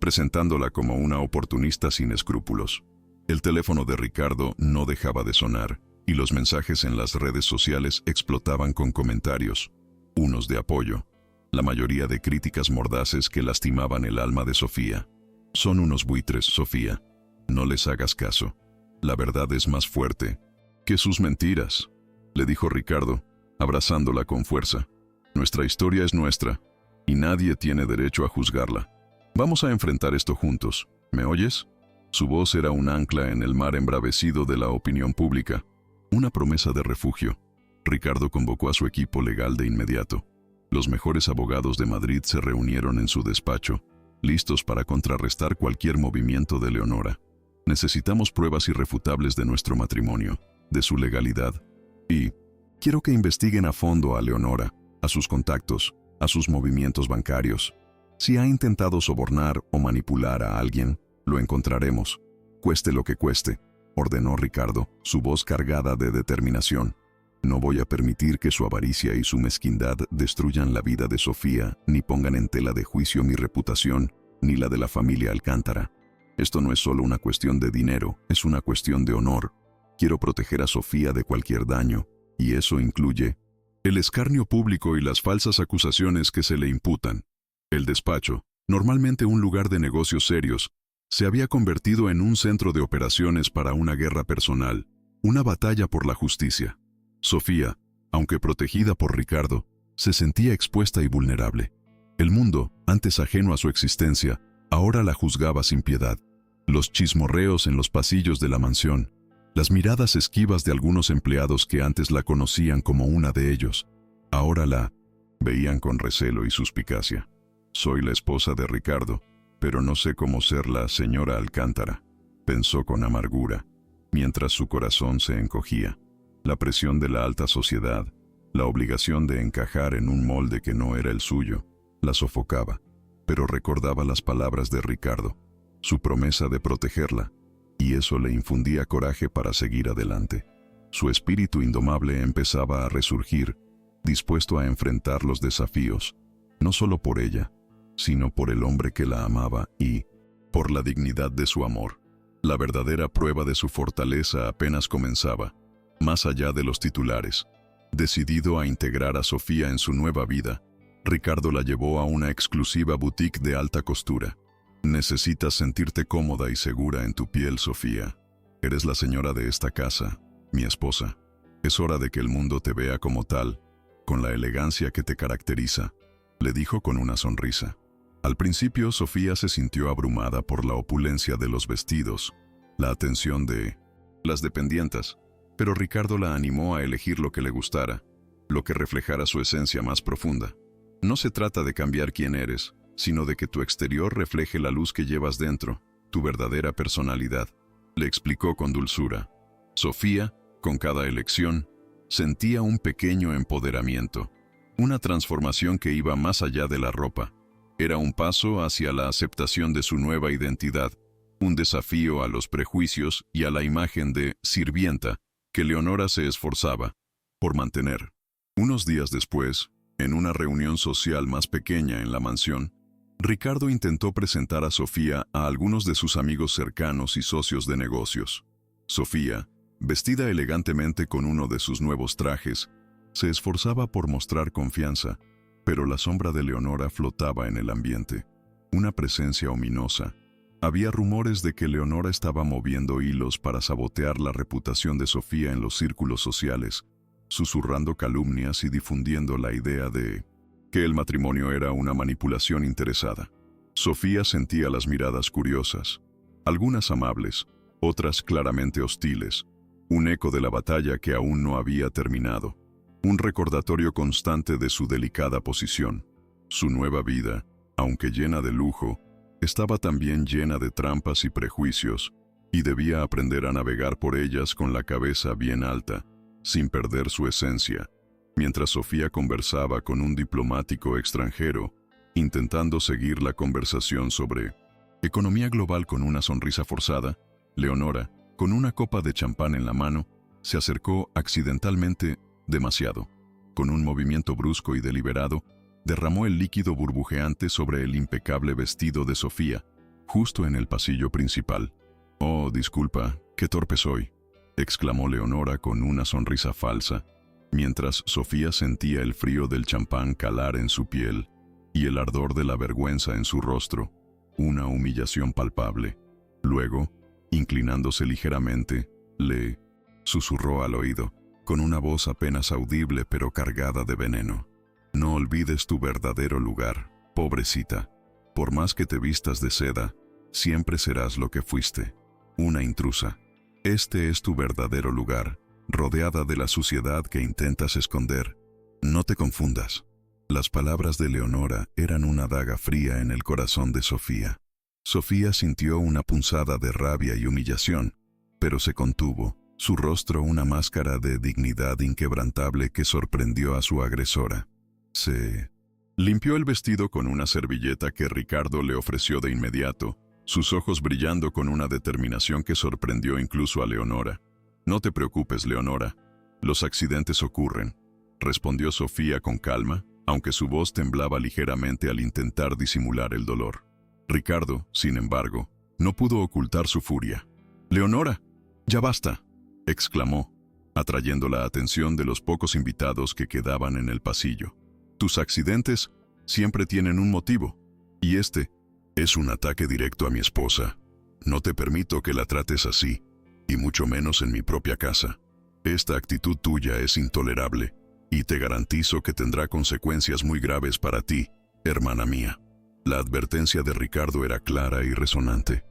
presentándola como una oportunista sin escrúpulos. El teléfono de Ricardo no dejaba de sonar, y los mensajes en las redes sociales explotaban con comentarios, unos de apoyo, la mayoría de críticas mordaces que lastimaban el alma de Sofía. «Son unos buitres, Sofía. No les hagas caso. La verdad es más fuerte que sus mentiras», le dijo Ricardo, abrazándola con fuerza. «Nuestra historia es nuestra, y nadie tiene derecho a juzgarla. Vamos a enfrentar esto juntos. ¿Me oyes?». Su voz era un ancla en el mar embravecido de la opinión pública, una promesa de refugio. Ricardo convocó a su equipo legal de inmediato. Los mejores abogados de Madrid se reunieron en su despacho, listos para contrarrestar cualquier movimiento de Leonora. «Necesitamos pruebas irrefutables de nuestro matrimonio, de su legalidad. Y quiero que investiguen a fondo a Leonora, a sus contactos, a sus movimientos bancarios. Si ha intentado sobornar o manipular a alguien, lo encontraremos, cueste lo que cueste», ordenó Ricardo, su voz cargada de determinación. «No voy a permitir que su avaricia y su mezquindad destruyan la vida de Sofía, ni pongan en tela de juicio mi reputación, ni la de la familia Alcántara. Esto no es solo una cuestión de dinero, es una cuestión de honor. Quiero proteger a Sofía de cualquier daño, y eso incluye el escarnio público y las falsas acusaciones que se le imputan». El despacho, normalmente un lugar de negocios serios, se había convertido en un centro de operaciones para una guerra personal, una batalla por la justicia. Sofía, aunque protegida por Ricardo, se sentía expuesta y vulnerable. El mundo, antes ajeno a su existencia, ahora la juzgaba sin piedad. Los chismorreos en los pasillos de la mansión, las miradas esquivas de algunos empleados que antes la conocían como una de ellos, ahora la veían con recelo y suspicacia. Soy la esposa de Ricardo, pero no sé cómo ser la señora Alcántara, pensó con amargura, mientras su corazón se encogía. La presión de la alta sociedad, la obligación de encajar en un molde que no era el suyo, la sofocaba, pero recordaba las palabras de Ricardo, su promesa de protegerla, y eso le infundía coraje para seguir adelante. Su espíritu indomable empezaba a resurgir, dispuesto a enfrentar los desafíos, no solo por ella, sino por el hombre que la amaba y por la dignidad de su amor. La verdadera prueba de su fortaleza apenas comenzaba, más allá de los titulares. Decidido a integrar a Sofía en su nueva vida, Ricardo la llevó a una exclusiva boutique de alta costura. Necesitas sentirte cómoda y segura en tu piel, Sofía. Eres la señora de esta casa, mi esposa. Es hora de que el mundo te vea como tal, con la elegancia que te caracteriza, le dijo con una sonrisa. Al principio, Sofía se sintió abrumada por la opulencia de los vestidos, la atención de las dependientas, pero Ricardo la animó a elegir lo que le gustara, lo que reflejara su esencia más profunda. No se trata de cambiar quién eres, sino de que tu exterior refleje la luz que llevas dentro, tu verdadera personalidad, le explicó con dulzura. Sofía, con cada elección, sentía un pequeño empoderamiento, una transformación que iba más allá de la ropa. Era un paso hacia la aceptación de su nueva identidad, un desafío a los prejuicios y a la imagen de sirvienta que Leonora se esforzaba por mantener. Unos días después, en una reunión social más pequeña en la mansión, Ricardo intentó presentar a Sofía a algunos de sus amigos cercanos y socios de negocios. Sofía, vestida elegantemente con uno de sus nuevos trajes, se esforzaba por mostrar confianza, pero la sombra de Leonora flotaba en el ambiente, una presencia ominosa. Había rumores de que Leonora estaba moviendo hilos para sabotear la reputación de Sofía en los círculos sociales, susurrando calumnias y difundiendo la idea de que el matrimonio era una manipulación interesada. Sofía sentía las miradas curiosas, algunas amables, otras claramente hostiles, un eco de la batalla que aún no había terminado, un recordatorio constante de su delicada posición. Su nueva vida, aunque llena de lujo, estaba también llena de trampas y prejuicios, y debía aprender a navegar por ellas con la cabeza bien alta, sin perder su esencia. Mientras Sofía conversaba con un diplomático extranjero, intentando seguir la conversación sobre economía global con una sonrisa forzada, Leonora, con una copa de champán en la mano, se acercó accidentalmente demasiado. Con un movimiento brusco y deliberado, derramó el líquido burbujeante sobre el impecable vestido de Sofía, justo en el pasillo principal. «Oh, disculpa, qué torpe soy», exclamó Leonora con una sonrisa falsa, mientras Sofía sentía el frío del champán calar en su piel y el ardor de la vergüenza en su rostro, una humillación palpable. Luego, inclinándose ligeramente, le susurró al oído, con una voz apenas audible pero cargada de veneno. «No olvides tu verdadero lugar, pobrecita. Por más que te vistas de seda, siempre serás lo que fuiste, una intrusa. Este es tu verdadero lugar, rodeada de la suciedad que intentas esconder. No te confundas». Las palabras de Leonora eran una daga fría en el corazón de Sofía. Sofía sintió una punzada de rabia y humillación, pero se contuvo, su rostro una máscara de dignidad inquebrantable que sorprendió a su agresora. Se limpió el vestido con una servilleta que Ricardo le ofreció de inmediato, sus ojos brillando con una determinación que sorprendió incluso a Leonora. «No te preocupes, Leonora. Los accidentes ocurren», respondió Sofía con calma, aunque su voz temblaba ligeramente al intentar disimular el dolor. Ricardo, sin embargo, no pudo ocultar su furia. «Leonora, ya basta», exclamó, atrayendo la atención de los pocos invitados que quedaban en el pasillo. «Tus accidentes siempre tienen un motivo. Y este es un ataque directo a mi esposa. No te permito que la trates así, y mucho menos en mi propia casa. Esta actitud tuya es intolerable, y te garantizo que tendrá consecuencias muy graves para ti, hermana mía. La advertencia de Ricardo era clara y resonante.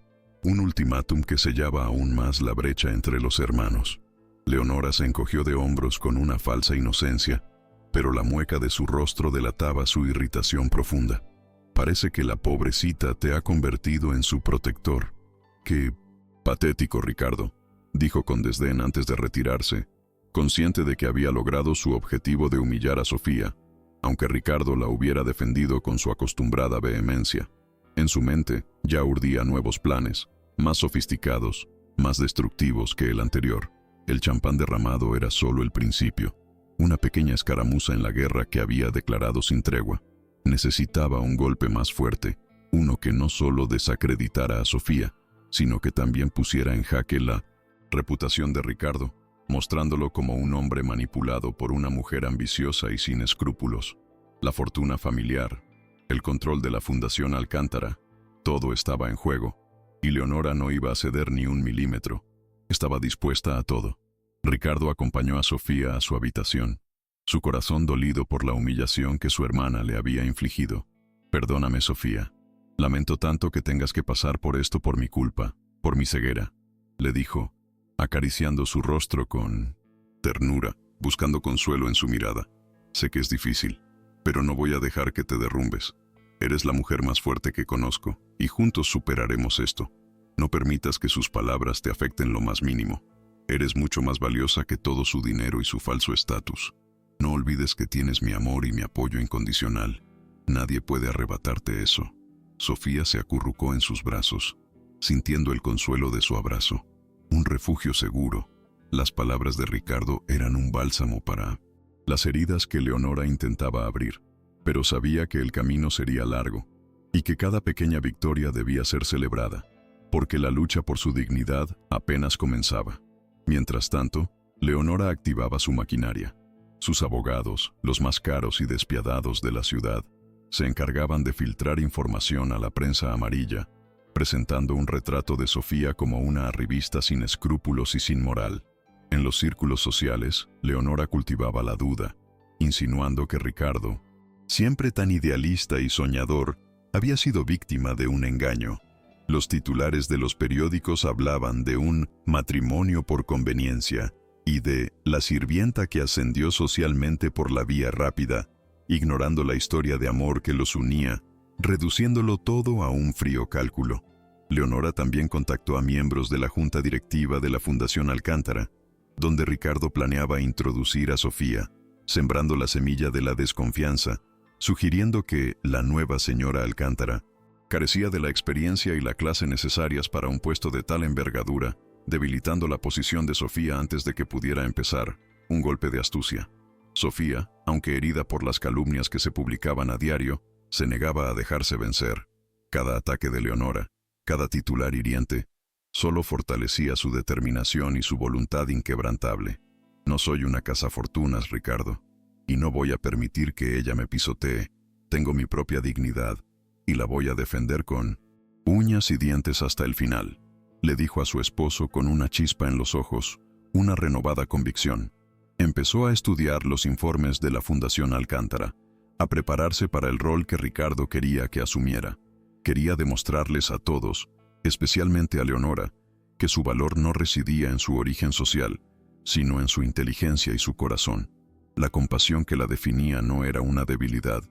Un ultimátum que sellaba aún más la brecha entre los hermanos. Leonora se encogió de hombros con una falsa inocencia, pero la mueca de su rostro delataba su irritación profunda. Parece que la pobrecita te ha convertido en su protector. Qué patético, Ricardo, dijo con desdén antes de retirarse, consciente de que había logrado su objetivo de humillar a Sofía, aunque Ricardo la hubiera defendido con su acostumbrada vehemencia. En su mente ya urdía nuevos planes, más sofisticados, más destructivos que el anterior. El champán derramado era solo el principio, una pequeña escaramuza en la guerra que había declarado sin tregua. Necesitaba un golpe más fuerte, uno que no solo desacreditara a Sofía, sino que también pusiera en jaque la reputación de Ricardo, mostrándolo como un hombre manipulado por una mujer ambiciosa y sin escrúpulos. La fortuna familiar, el control de la Fundación Alcántara, todo estaba en juego, y Leonora no iba a ceder ni un milímetro. Estaba dispuesta a todo. Ricardo acompañó a Sofía a su habitación, su corazón dolido por la humillación que su hermana le había infligido. «Perdóname, Sofía. Lamento tanto que tengas que pasar por esto por mi culpa, por mi ceguera», le dijo, acariciando su rostro con ternura, buscando consuelo en su mirada. «Sé que es difícil, pero no voy a dejar que te derrumbes. Eres la mujer más fuerte que conozco, y juntos superaremos esto. No permitas que sus palabras te afecten lo más mínimo. Eres mucho más valiosa que todo su dinero y su falso estatus. No olvides que tienes mi amor y mi apoyo incondicional. Nadie puede arrebatarte eso». Sofía se acurrucó en sus brazos, sintiendo el consuelo de su abrazo. Un refugio seguro. Las palabras de Ricardo eran un bálsamo para las heridas que Leonora intentaba abrir, pero sabía que el camino sería largo y que cada pequeña victoria debía ser celebrada, porque la lucha por su dignidad apenas comenzaba. Mientras tanto, Leonora activaba su maquinaria. Sus abogados, los más caros y despiadados de la ciudad, se encargaban de filtrar información a la prensa amarilla, presentando un retrato de Sofía como una arribista sin escrúpulos y sin moral. En los círculos sociales, Leonora cultivaba la duda, insinuando que Ricardo, siempre tan idealista y soñador, había sido víctima de un engaño. Los titulares de los periódicos hablaban de un matrimonio por conveniencia y de la sirvienta que ascendió socialmente por la vía rápida, ignorando la historia de amor que los unía, reduciéndolo todo a un frío cálculo. Leonora también contactó a miembros de la junta directiva de la Fundación Alcántara, donde Ricardo planeaba introducir a Sofía, sembrando la semilla de la desconfianza, sugiriendo que la nueva señora Alcántara carecía de la experiencia y la clase necesarias para un puesto de tal envergadura, debilitando la posición de Sofía antes de que pudiera empezar un golpe de astucia. Sofía, aunque herida por las calumnias que se publicaban a diario, se negaba a dejarse vencer. Cada ataque de Leonora, cada titular hiriente, solo fortalecía su determinación y su voluntad inquebrantable. «No soy una cazafortunas, Ricardo, y no voy a permitir que ella me pisotee. Tengo mi propia dignidad, y la voy a defender con uñas y dientes hasta el final», le dijo a su esposo con una chispa en los ojos, una renovada convicción. Empezó a estudiar los informes de la Fundación Alcántara, a prepararse para el rol que Ricardo quería que asumiera. Quería demostrarles a todos, especialmente a Leonora, que su valor no residía en su origen social, sino en su inteligencia y su corazón. La compasión que la definía no era una debilidad,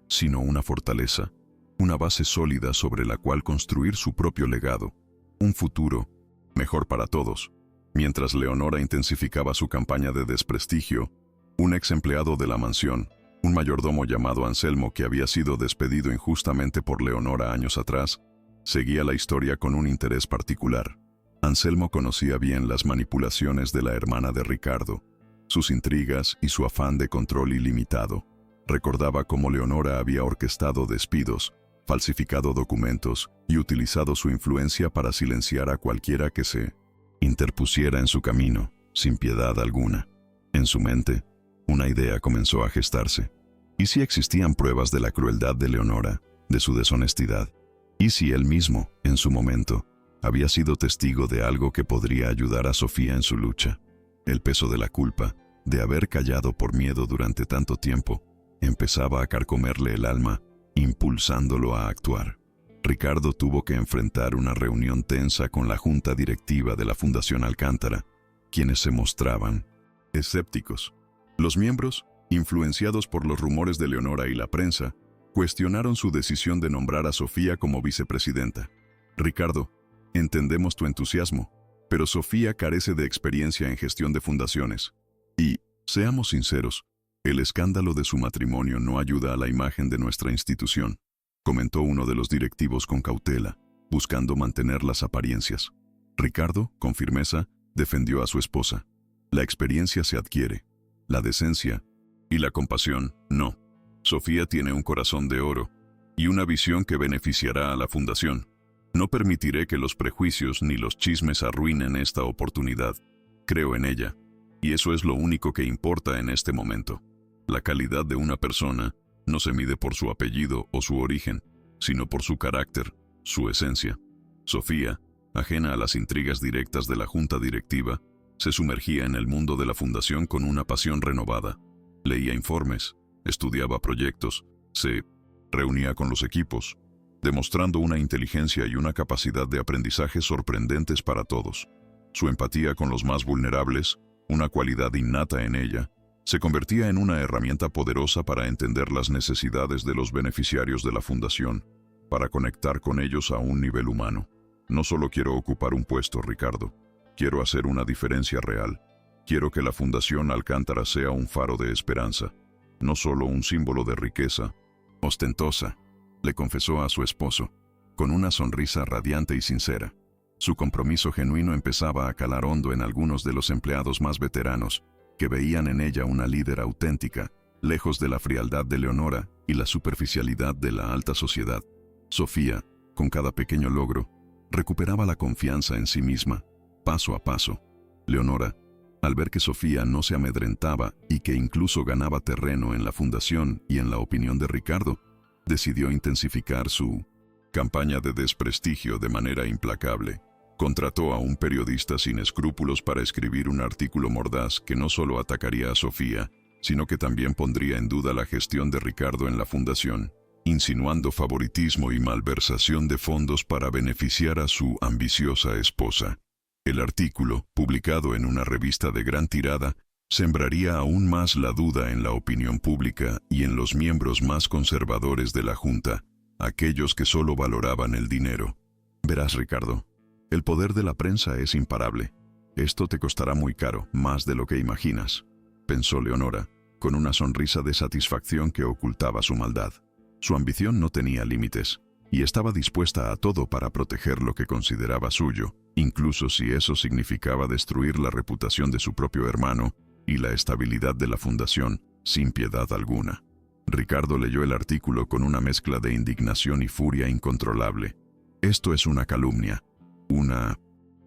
sino una fortaleza, una base sólida sobre la cual construir su propio legado, un futuro mejor para todos. Mientras Leonora intensificaba su campaña de desprestigio, un ex empleado de la mansión, un mayordomo llamado Anselmo que había sido despedido injustamente por Leonora años atrás, seguía la historia con un interés particular. Anselmo conocía bien las manipulaciones de la hermana de Ricardo, sus intrigas y su afán de control ilimitado. Recordaba cómo Leonora había orquestado despidos, falsificado documentos y utilizado su influencia para silenciar a cualquiera que se interpusiera en su camino, sin piedad alguna. En su mente, una idea comenzó a gestarse. ¿Y si existían pruebas de la crueldad de Leonora, de su deshonestidad. Y si él mismo, en su momento, había sido testigo de algo que podría ayudar a Sofía en su lucha. El peso de la culpa, de haber callado por miedo durante tanto tiempo, empezaba a carcomerle el alma, impulsándolo a actuar. Ricardo tuvo que enfrentar una reunión tensa con la junta directiva de la Fundación Alcántara, quienes se mostraban escépticos. Los miembros, influenciados por los rumores de Leonora y la prensa, cuestionaron su decisión de nombrar a Sofía como vicepresidenta. Ricardo, entendemos tu entusiasmo, pero Sofía carece de experiencia en gestión de fundaciones. Y, seamos sinceros, el escándalo de su matrimonio no ayuda a la imagen de nuestra institución, comentó uno de los directivos con cautela, buscando mantener las apariencias. Ricardo, con firmeza, defendió a su esposa. La experiencia se adquiere, la decencia y la compasión no. Sofía tiene un corazón de oro y una visión que beneficiará a la fundación. No permitiré que los prejuicios ni los chismes arruinen esta oportunidad. Creo en ella, y eso es lo único que importa en este momento. La calidad de una persona no se mide por su apellido o su origen, sino por su carácter, su esencia. Sofía, ajena a las intrigas directas de la junta directiva, se sumergía en el mundo de la fundación con una pasión renovada. Leía informes, estudiaba proyectos, se reunía con los equipos, demostrando una inteligencia y una capacidad de aprendizaje sorprendentes para todos. Su empatía con los más vulnerables, una cualidad innata en ella, se convertía en una herramienta poderosa para entender las necesidades de los beneficiarios de la fundación, para conectar con ellos a un nivel humano. No solo quiero ocupar un puesto, Ricardo, quiero hacer una diferencia real. Quiero que la Fundación Alcántara sea un faro de esperanza, no solo un símbolo de riqueza ostentosa, le confesó a su esposo, con una sonrisa radiante y sincera. Su compromiso genuino empezaba a calar hondo en algunos de los empleados más veteranos, que veían en ella una líder auténtica, lejos de la frialdad de Leonora y la superficialidad de la alta sociedad. Sofía, con cada pequeño logro, recuperaba la confianza en sí misma, paso a paso. Leonora, al ver que Sofía no se amedrentaba y que incluso ganaba terreno en la fundación y en la opinión de Ricardo, decidió intensificar su campaña de desprestigio de manera implacable. Contrató a un periodista sin escrúpulos para escribir un artículo mordaz que no solo atacaría a Sofía, sino que también pondría en duda la gestión de Ricardo en la fundación, insinuando favoritismo y malversación de fondos para beneficiar a su ambiciosa esposa. El artículo, publicado en una revista de gran tirada, sembraría aún más la duda en la opinión pública y en los miembros más conservadores de la Junta, aquellos que solo valoraban el dinero. Verás, Ricardo, el poder de la prensa es imparable. Esto te costará muy caro, más de lo que imaginas, pensó Leonora, con una sonrisa de satisfacción que ocultaba su maldad. Su ambición no tenía límites, y estaba dispuesta a todo para proteger lo que consideraba suyo, incluso si eso significaba destruir la reputación de su propio hermano y la estabilidad de la fundación, sin piedad alguna. Ricardo leyó el artículo con una mezcla de indignación y furia incontrolable. «Esto es una calumnia, una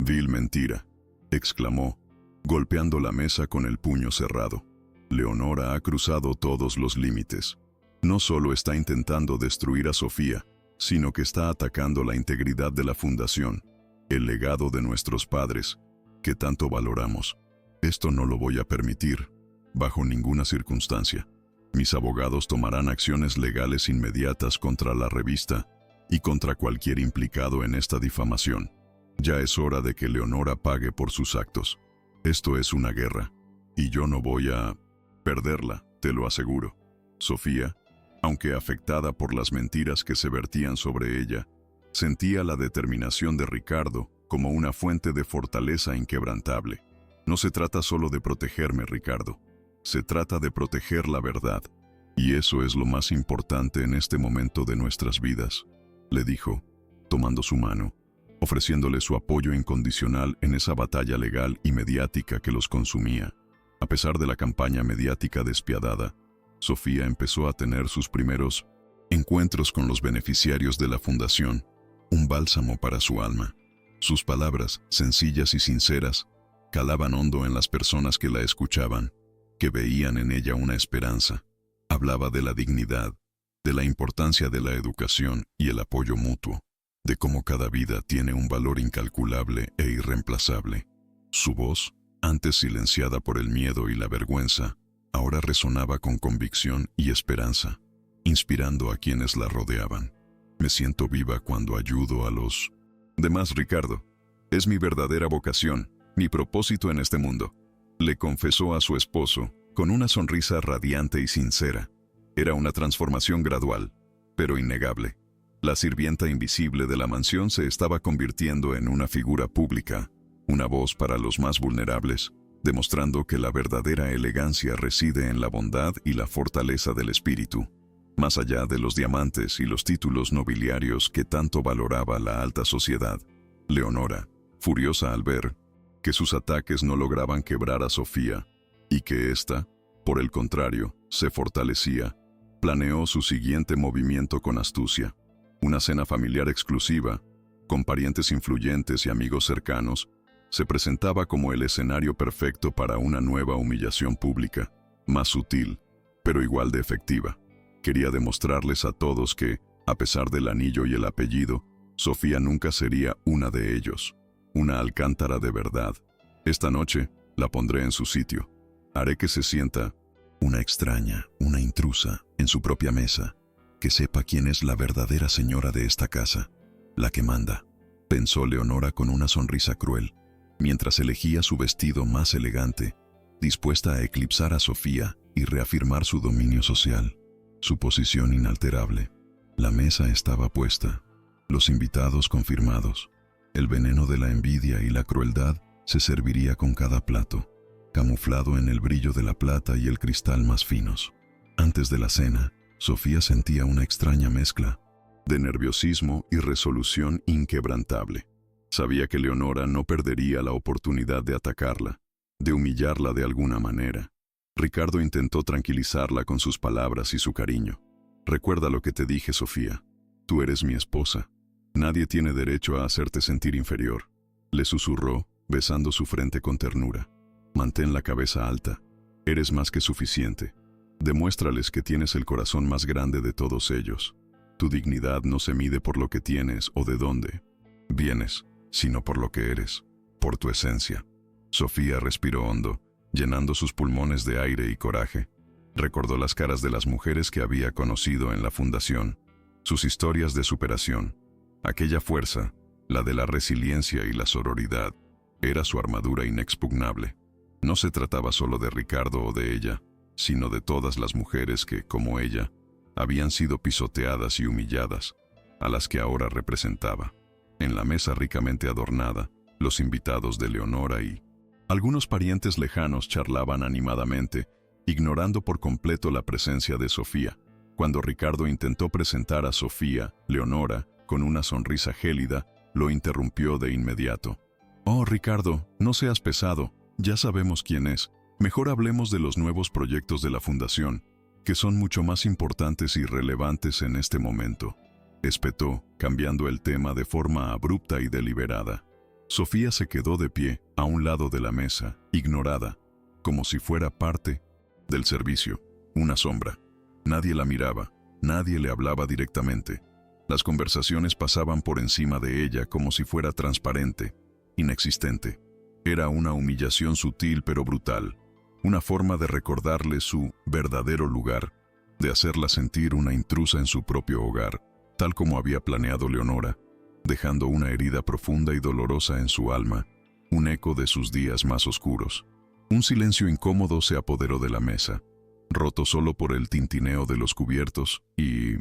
vil mentira», exclamó, golpeando la mesa con el puño cerrado. «Leonora ha cruzado todos los límites. No solo está intentando destruir a Sofía, sino que está atacando la integridad de la fundación, el legado de nuestros padres, que tanto valoramos. Esto no lo voy a permitir, bajo ninguna circunstancia. Mis abogados tomarán acciones legales inmediatas contra la revista y contra cualquier implicado en esta difamación. Ya es hora de que Leonora pague por sus actos. Esto es una guerra, y yo no voy a perderla, te lo aseguro». Sofía, aunque afectada por las mentiras que se vertían sobre ella, sentía la determinación de Ricardo como una fuente de fortaleza inquebrantable. «No se trata solo de protegerme, Ricardo. Se trata de proteger la verdad. Y eso es lo más importante en este momento de nuestras vidas», le dijo, tomando su mano, ofreciéndole su apoyo incondicional en esa batalla legal y mediática que los consumía. A pesar de la campaña mediática despiadada, Sofía empezó a tener sus primeros encuentros con los beneficiarios de la fundación, un bálsamo para su alma. Sus palabras, sencillas y sinceras, calaban hondo en las personas que la escuchaban, que veían en ella una esperanza. Hablaba de la dignidad, de la importancia de la educación y el apoyo mutuo, de cómo cada vida tiene un valor incalculable e irreemplazable. Su voz, antes silenciada por el miedo y la vergüenza, ahora resonaba con convicción y esperanza, inspirando a quienes la rodeaban. Me siento viva cuando ayudo a los demás, Ricardo. Es mi verdadera vocación, mi propósito en este mundo, le confesó a su esposo, con una sonrisa radiante y sincera. Era una transformación gradual, pero innegable. La sirvienta invisible de la mansión se estaba convirtiendo en una figura pública, una voz para los más vulnerables, demostrando que la verdadera elegancia reside en la bondad y la fortaleza del espíritu, más allá de los diamantes y los títulos nobiliarios que tanto valoraba la alta sociedad. Leonora, furiosa al ver que sus ataques no lograban quebrar a Sofía, y que ésta, por el contrario, se fortalecía, planeó su siguiente movimiento con astucia. Una cena familiar exclusiva, con parientes influyentes y amigos cercanos, se presentaba como el escenario perfecto para una nueva humillación pública, más sutil, pero igual de efectiva. Quería demostrarles a todos que, a pesar del anillo y el apellido, Sofía nunca sería una de ellos, una alcántara de verdad. Esta noche la pondré en su sitio. Haré que se sienta una extraña, una intrusa, en su propia mesa, que sepa quién es la verdadera señora de esta casa, la que manda, pensó Leonora con una sonrisa cruel, mientras elegía su vestido más elegante, dispuesta a eclipsar a Sofía y reafirmar su dominio social, su posición inalterable. La mesa estaba puesta, los invitados confirmados. El veneno de la envidia y la crueldad se serviría con cada plato, camuflado en el brillo de la plata y el cristal más finos. Antes de la cena, Sofía sentía una extraña mezcla de nerviosismo y resolución inquebrantable. Sabía que Leonora no perdería la oportunidad de atacarla, de humillarla de alguna manera. Ricardo intentó tranquilizarla con sus palabras y su cariño. «Recuerda lo que te dije, Sofía. Tú eres mi esposa. Nadie tiene derecho a hacerte sentir inferior», le susurró, besando su frente con ternura. «Mantén la cabeza alta. Eres más que suficiente. Demuéstrales que tienes el corazón más grande de todos ellos. Tu dignidad no se mide por lo que tienes o de dónde vienes, sino por lo que eres, por tu esencia». Sofía respiró hondo, llenando sus pulmones de aire y coraje. Recordó las caras de las mujeres que había conocido en la fundación, sus historias de superación. Aquella fuerza, la de la resiliencia y la sororidad, era su armadura inexpugnable. No se trataba solo de Ricardo o de ella, sino de todas las mujeres que, como ella, habían sido pisoteadas y humilladas, a las que ahora representaba. En la mesa ricamente adornada, los invitados de Leonora y algunos parientes lejanos charlaban animadamente, ignorando por completo la presencia de Sofía. Cuando Ricardo intentó presentar a Sofía, Leonora, con una sonrisa gélida, lo interrumpió de inmediato. «Oh, Ricardo, no seas pesado, ya sabemos quién es. Mejor hablemos de los nuevos proyectos de la fundación, que son mucho más importantes y relevantes en este momento», espetó, cambiando el tema de forma abrupta y deliberada. Sofía se quedó de pie, a un lado de la mesa, ignorada, como si fuera parte del servicio, una sombra. Nadie la miraba, nadie le hablaba directamente. Las conversaciones pasaban por encima de ella como si fuera transparente, inexistente. Era una humillación sutil pero brutal, una forma de recordarle su verdadero lugar, de hacerla sentir una intrusa en su propio hogar, tal como había planeado Leonora, dejando una herida profunda y dolorosa en su alma, un eco de sus días más oscuros. Un silencio incómodo se apoderó de la mesa, roto solo por el tintineo de los cubiertos y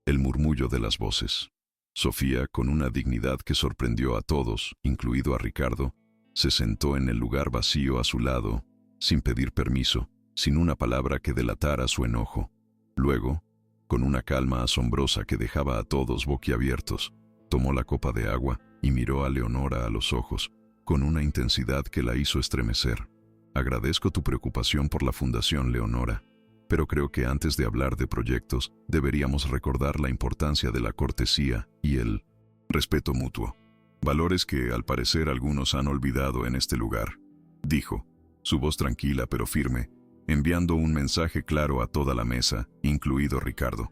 el murmullo de las voces. Sofía, con una dignidad que sorprendió a todos, incluido a Ricardo, se sentó en el lugar vacío a su lado, sin pedir permiso, sin una palabra que delatara su enojo. Luego, con una calma asombrosa que dejaba a todos boquiabiertos, tomó la copa de agua y miró a Leonora a los ojos, con una intensidad que la hizo estremecer. «Agradezco tu preocupación por la fundación, Leonora, pero creo que antes de hablar de proyectos, deberíamos recordar la importancia de la cortesía y el respeto mutuo. Valores que, al parecer, algunos han olvidado en este lugar», dijo, su voz tranquila pero firme, enviando un mensaje claro a toda la mesa, incluido Ricardo.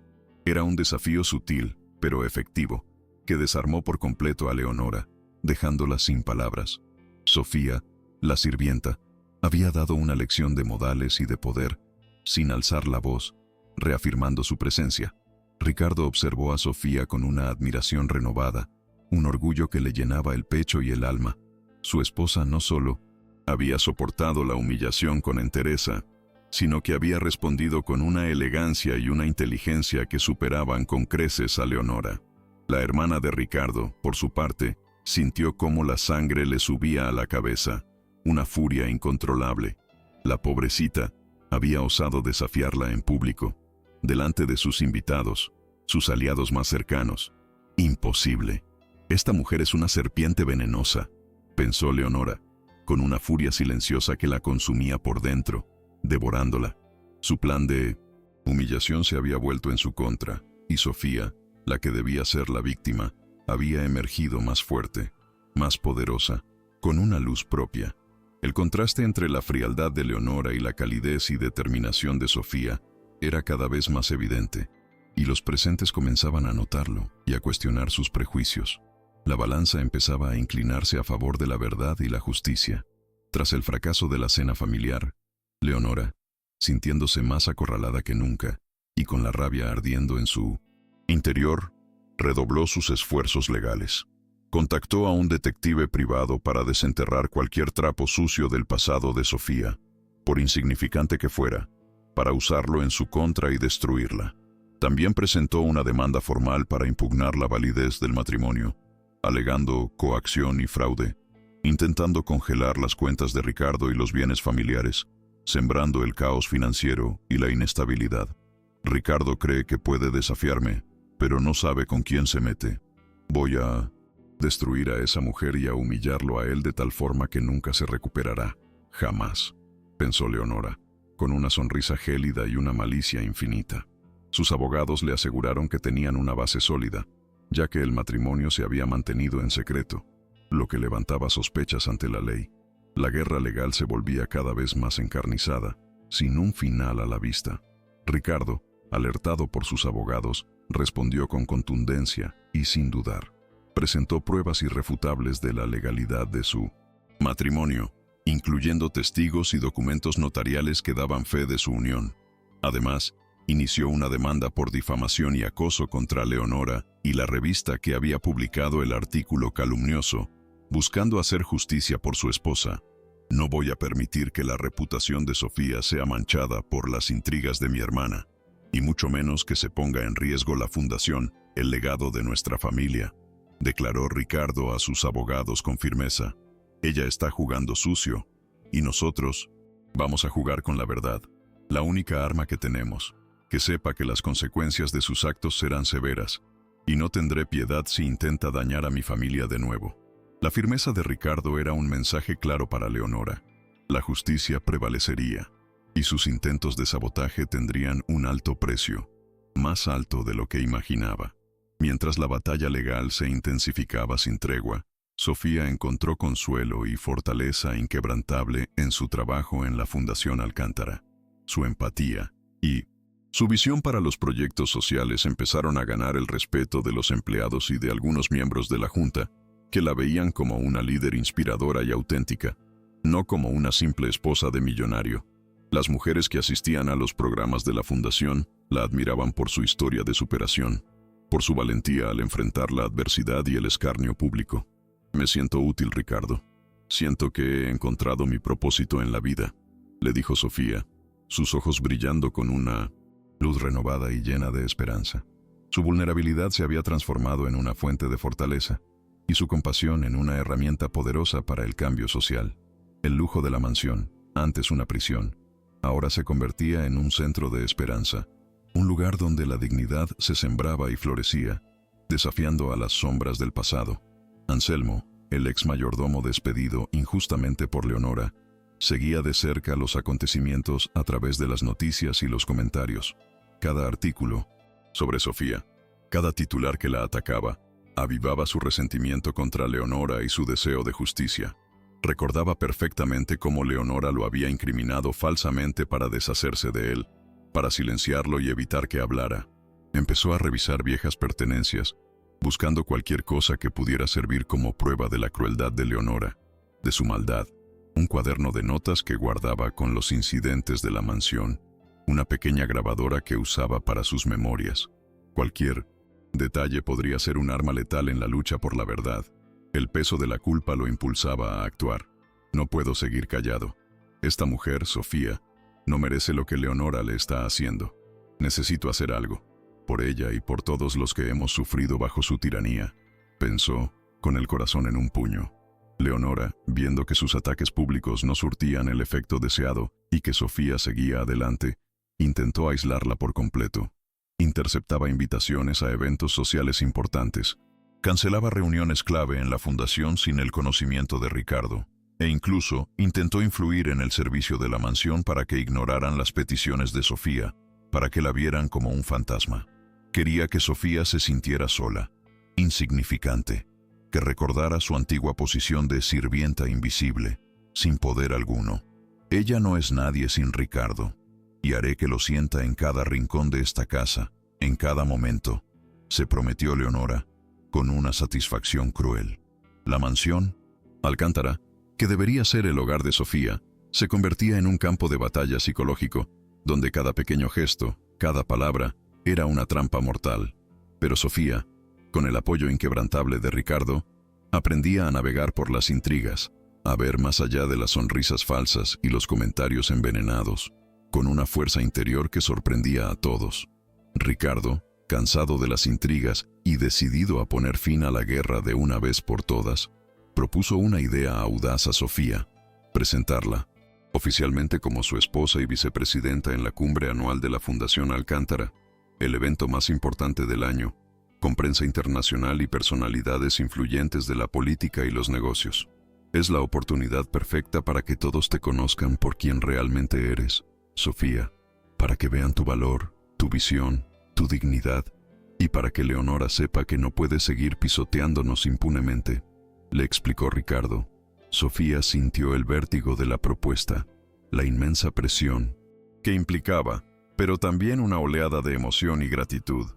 Era un desafío sutil, pero efectivo, que desarmó por completo a Leonora, dejándola sin palabras. Sofía, la sirvienta, había dado una lección de modales y de poder, sin alzar la voz, reafirmando su presencia. Ricardo observó a Sofía con una admiración renovada, un orgullo que le llenaba el pecho y el alma. Su esposa no solo había soportado la humillación con entereza, sino que había respondido con una elegancia y una inteligencia que superaban con creces a Leonora. La hermana de Ricardo, por su parte, sintió cómo la sangre le subía a la cabeza, una furia incontrolable. La pobrecita había osado desafiarla en público, delante de sus invitados, sus aliados más cercanos. Imposible. Esta mujer es una serpiente venenosa, pensó Leonora, con una furia silenciosa que la consumía por dentro, devorándola. Su plan de humillación se había vuelto en su contra, y Sofía, la que debía ser la víctima, había emergido más fuerte, más poderosa, con una luz propia. El contraste entre la frialdad de Leonora y la calidez y determinación de Sofía era cada vez más evidente, y los presentes comenzaban a notarlo y a cuestionar sus prejuicios. La balanza empezaba a inclinarse a favor de la verdad y la justicia. Tras el fracaso de la cena familiar, Leonora, sintiéndose más acorralada que nunca y con la rabia ardiendo en su interior, redobló sus esfuerzos legales. Contactó a un detective privado para desenterrar cualquier trapo sucio del pasado de Sofía, por insignificante que fuera, para usarlo en su contra y destruirla. También presentó una demanda formal para impugnar la validez del matrimonio, alegando coacción y fraude, intentando congelar las cuentas de Ricardo y los bienes familiares, sembrando el caos financiero y la inestabilidad. Ricardo cree que puede desafiarme, pero no sabe con quién se mete. Voy a destruir a esa mujer y a humillarlo a él de tal forma que nunca se recuperará. Jamás, pensó Leonora, con una sonrisa gélida y una malicia infinita. Sus abogados le aseguraron que tenían una base sólida, ya que el matrimonio se había mantenido en secreto, lo que levantaba sospechas ante la ley. La guerra legal se volvía cada vez más encarnizada, sin un final a la vista. Ricardo, alertado por sus abogados, respondió con contundencia y sin dudar. Presentó pruebas irrefutables de la legalidad de su matrimonio, incluyendo testigos y documentos notariales que daban fe de su unión. Además, inició una demanda por difamación y acoso contra Leonora y la revista que había publicado el artículo calumnioso, buscando hacer justicia por su esposa. No voy a permitir que la reputación de Sofía sea manchada por las intrigas de mi hermana, y mucho menos que se ponga en riesgo la fundación, el legado de nuestra familia, declaró Ricardo a sus abogados con firmeza. Ella está jugando sucio, y nosotros vamos a jugar con la verdad, la única arma que tenemos. Que sepa que las consecuencias de sus actos serán severas, y no tendré piedad si intenta dañar a mi familia de nuevo. La firmeza de Ricardo era un mensaje claro para Leonora. La justicia prevalecería, y sus intentos de sabotaje tendrían un alto precio, más alto de lo que imaginaba. Mientras la batalla legal se intensificaba sin tregua, Sofía encontró consuelo y fortaleza inquebrantable en su trabajo en la Fundación Alcántara. Su empatía y su visión para los proyectos sociales empezaron a ganar el respeto de los empleados y de algunos miembros de la Junta, que la veían como una líder inspiradora y auténtica, no como una simple esposa de millonario. Las mujeres que asistían a los programas de la Fundación la admiraban por su historia de superación, por su valentía al enfrentar la adversidad y el escarnio público. Me siento útil, Ricardo. Siento que he encontrado mi propósito en la vida, le dijo Sofía, sus ojos brillando con una luz renovada y llena de esperanza. Su vulnerabilidad se había transformado en una fuente de fortaleza, y su compasión en una herramienta poderosa para el cambio social. El lujo de la mansión, antes una prisión, ahora se convertía en un centro de esperanza, un lugar donde la dignidad se sembraba y florecía, desafiando a las sombras del pasado. Anselmo, el ex mayordomo despedido injustamente por Leonora, seguía de cerca los acontecimientos a través de las noticias y los comentarios. Cada artículo sobre Sofía, cada titular que la atacaba, avivaba su resentimiento contra Leonora y su deseo de justicia. Recordaba perfectamente cómo Leonora lo había incriminado falsamente para deshacerse de él, para silenciarlo y evitar que hablara. Empezó a revisar viejas pertenencias, buscando cualquier cosa que pudiera servir como prueba de la crueldad de Leonora, de su maldad. Un cuaderno de notas que guardaba con los incidentes de la mansión, una pequeña grabadora que usaba para sus memorias. Cualquier detalle podría ser un arma letal en la lucha por la verdad. El peso de la culpa lo impulsaba a actuar. No puedo seguir callado. Esta mujer, Sofía, no merece lo que Leonora le está haciendo. Necesito hacer algo, por ella y por todos los que hemos sufrido bajo su tiranía, pensó, con el corazón en un puño. Leonora, viendo que sus ataques públicos no surtían el efecto deseado y que Sofía seguía adelante, intentó aislarla por completo. Interceptaba invitaciones a eventos sociales importantes. Cancelaba reuniones clave en la fundación sin el conocimiento de Ricardo, e incluso intentó influir en el servicio de la mansión para que ignoraran las peticiones de Sofía, para que la vieran como un fantasma. Quería que Sofía se sintiera sola, insignificante, que recordara su antigua posición de sirvienta invisible, sin poder alguno. Ella no es nadie sin Ricardo, y haré que lo sienta en cada rincón de esta casa, en cada momento, se prometió Leonora, con una satisfacción cruel. La mansión, Alcántara, que debería ser el hogar de Sofía, se convertía en un campo de batalla psicológico, donde cada pequeño gesto, cada palabra, era una trampa mortal. Pero Sofía, con el apoyo inquebrantable de Ricardo, aprendía a navegar por las intrigas, a ver más allá de las sonrisas falsas y los comentarios envenenados, con una fuerza interior que sorprendía a todos. Ricardo, cansado de las intrigas y decidido a poner fin a la guerra de una vez por todas, propuso una idea audaz a Sofía: presentarla, oficialmente como su esposa y vicepresidenta en la cumbre anual de la Fundación Alcántara, el evento más importante del año, con prensa internacional y personalidades influyentes de la política y los negocios. Es la oportunidad perfecta para que todos te conozcan por quien realmente eres, Sofía, para que vean tu valor, tu visión, tu dignidad, y para que Leonora sepa que no puede seguir pisoteándonos impunemente, le explicó Ricardo. Sofía sintió el vértigo de la propuesta, la inmensa presión que implicaba, pero también una oleada de emoción y gratitud.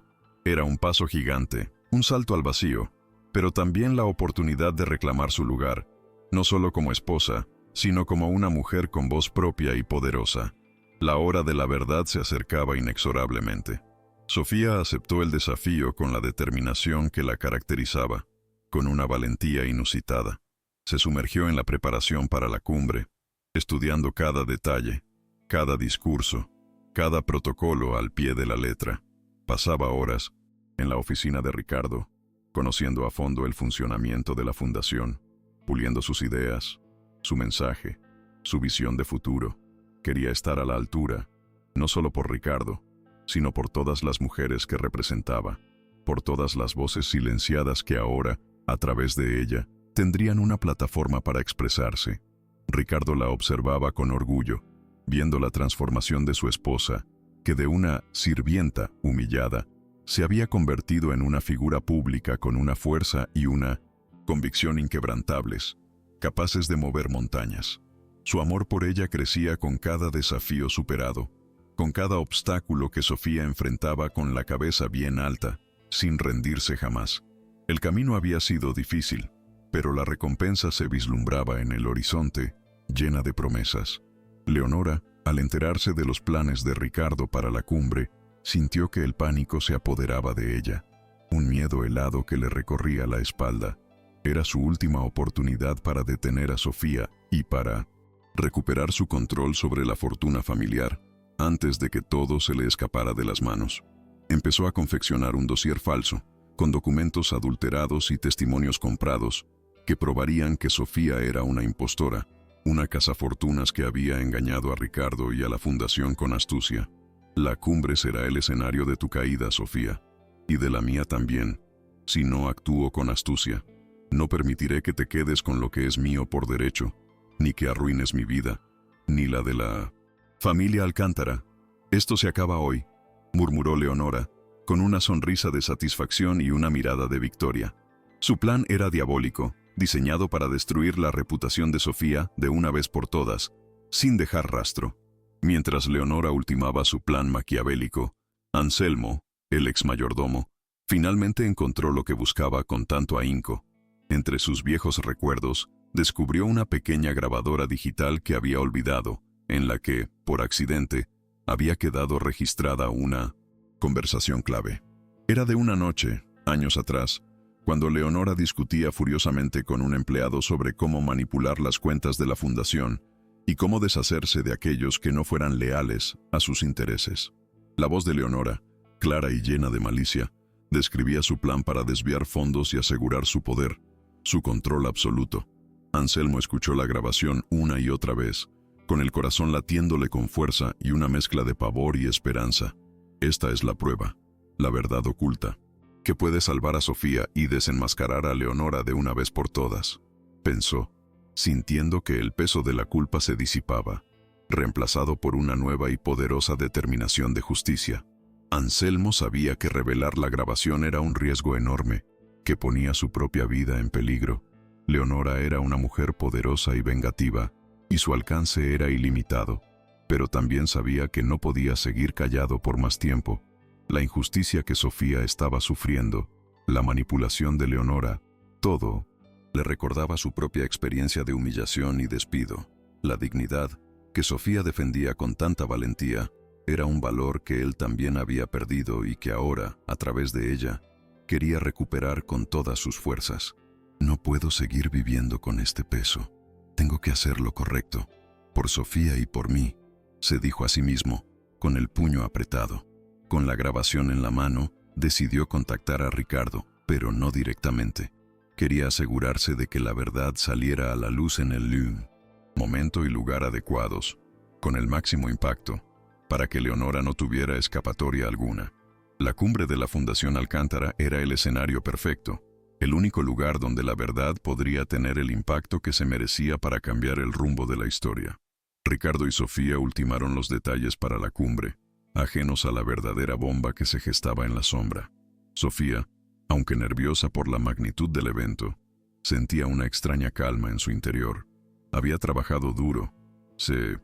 Era un paso gigante, un salto al vacío, pero también la oportunidad de reclamar su lugar, no solo como esposa, sino como una mujer con voz propia y poderosa. La hora de la verdad se acercaba inexorablemente. Sofía aceptó el desafío con la determinación que la caracterizaba, con una valentía inusitada. Se sumergió en la preparación para la cumbre, estudiando cada detalle, cada discurso, cada protocolo al pie de la letra. Pasaba horas en la oficina de Ricardo, conociendo a fondo el funcionamiento de la fundación, puliendo sus ideas, su mensaje, su visión de futuro. Quería estar a la altura, no solo por Ricardo, sino por todas las mujeres que representaba, por todas las voces silenciadas que ahora, a través de ella, tendrían una plataforma para expresarse. Ricardo la observaba con orgullo, viendo la transformación de su esposa, que de una sirvienta humillada se había convertido en una figura pública con una fuerza y una convicción inquebrantables, capaces de mover montañas. Su amor por ella crecía con cada desafío superado, con cada obstáculo que Sofía enfrentaba con la cabeza bien alta, sin rendirse jamás. El camino había sido difícil, pero la recompensa se vislumbraba en el horizonte, llena de promesas. Leonora, al enterarse de los planes de Ricardo para la cumbre, sintió que el pánico se apoderaba de ella, un miedo helado que le recorría la espalda. Era su última oportunidad para detener a Sofía y para recuperar su control sobre la fortuna familiar, antes de que todo se le escapara de las manos. Empezó a confeccionar un dossier falso, con documentos adulterados y testimonios comprados, que probarían que Sofía era una impostora, una cazafortunas que había engañado a Ricardo y a la fundación con astucia. La cumbre será el escenario de tu caída, Sofía, y de la mía también, si no actúo con astucia. No permitiré que te quedes con lo que es mío por derecho, ni que arruines mi vida, ni la de la familia Alcántara. Esto se acaba hoy, murmuró Leonora, con una sonrisa de satisfacción y una mirada de victoria. Su plan era diabólico, diseñado para destruir la reputación de Sofía de una vez por todas, sin dejar rastro. Mientras Leonora ultimaba su plan maquiavélico, Anselmo, el ex mayordomo, finalmente encontró lo que buscaba con tanto ahínco. Entre sus viejos recuerdos, descubrió una pequeña grabadora digital que había olvidado, en la que, por accidente, había quedado registrada una conversación clave. Era de una noche, años atrás, cuando Leonora discutía furiosamente con un empleado sobre cómo manipular las cuentas de la fundación y cómo deshacerse de aquellos que no fueran leales a sus intereses. La voz de Leonora, clara y llena de malicia, describía su plan para desviar fondos y asegurar su poder, su control absoluto. Anselmo escuchó la grabación una y otra vez, con el corazón latiéndole con fuerza y una mezcla de pavor y esperanza. Esta es la prueba, la verdad oculta, que puede salvar a Sofía y desenmascarar a Leonora de una vez por todas, pensó, sintiendo que el peso de la culpa se disipaba, reemplazado por una nueva y poderosa determinación de justicia. Anselmo sabía que revelar la grabación era un riesgo enorme, que ponía su propia vida en peligro. Leonora era una mujer poderosa y vengativa, y su alcance era ilimitado, pero también sabía que no podía seguir callado por más tiempo. La injusticia que Sofía estaba sufriendo, la manipulación de Leonora, todo le recordaba su propia experiencia de humillación y despido. La dignidad, que Sofía defendía con tanta valentía, era un valor que él también había perdido y que ahora, a través de ella, quería recuperar con todas sus fuerzas. No puedo seguir viviendo con este peso. Tengo que hacer lo correcto, por Sofía y por mí, se dijo a sí mismo, con el puño apretado. Con la grabación en la mano, decidió contactar a Ricardo, pero no directamente. Quería asegurarse de que la verdad saliera a la luz en el momento y lugar adecuados, con el máximo impacto, para que Leonora no tuviera escapatoria alguna. La cumbre de la Fundación Alcántara era el escenario perfecto, el único lugar donde la verdad podría tener el impacto que se merecía para cambiar el rumbo de la historia. Ricardo y Sofía ultimaron los detalles para la cumbre, ajenos a la verdadera bomba que se gestaba en la sombra. Sofía, aunque nerviosa por la magnitud del evento, sentía una extraña calma en su interior. Había trabajado duro, se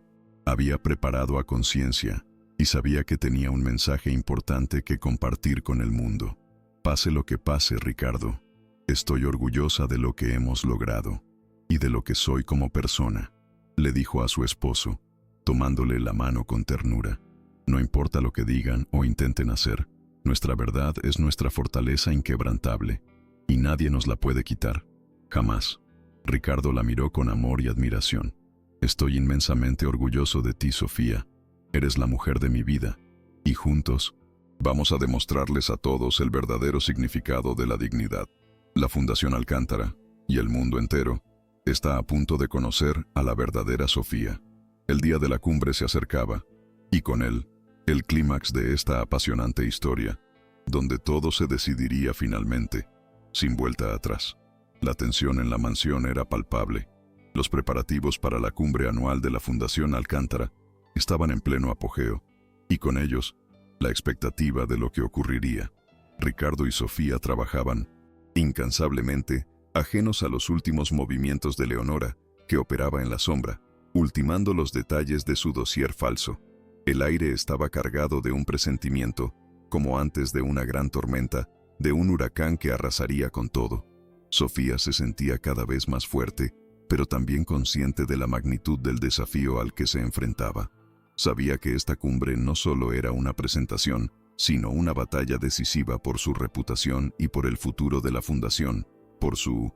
había preparado a conciencia y sabía que tenía un mensaje importante que compartir con el mundo. Pase lo que pase, Ricardo, estoy orgullosa de lo que hemos logrado y de lo que soy como persona, le dijo a su esposo, tomándole la mano con ternura. No importa lo que digan o intenten hacer, nuestra verdad es nuestra fortaleza inquebrantable, y nadie nos la puede quitar, jamás. Ricardo la miró con amor y admiración. Estoy inmensamente orgulloso de ti, Sofía. Eres la mujer de mi vida, y juntos vamos a demostrarles a todos el verdadero significado de la dignidad. La Fundación Alcántara, y el mundo entero, está a punto de conocer a la verdadera Sofía. El día de la cumbre se acercaba, y con él, el clímax de esta apasionante historia, donde todo se decidiría finalmente, sin vuelta atrás. La tensión en la mansión era palpable. Los preparativos para la cumbre anual de la Fundación Alcántara estaban en pleno apogeo, y con ellos, la expectativa de lo que ocurriría. Ricardo y Sofía trabajaban, incansablemente, ajenos a los últimos movimientos de Leonora, que operaba en la sombra, ultimando los detalles de su dossier falso. El aire estaba cargado de un presentimiento, como antes de una gran tormenta, de un huracán que arrasaría con todo. Sofía se sentía cada vez más fuerte, pero también consciente de la magnitud del desafío al que se enfrentaba. Sabía que esta cumbre no solo era una presentación, sino una batalla decisiva por su reputación y por el futuro de la fundación, por su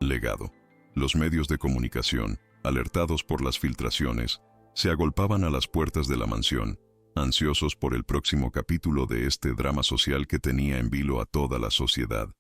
legado. Los medios de comunicación, alertados por las filtraciones, se agolpaban a las puertas de la mansión, ansiosos por el próximo capítulo de este drama social que tenía en vilo a toda la sociedad.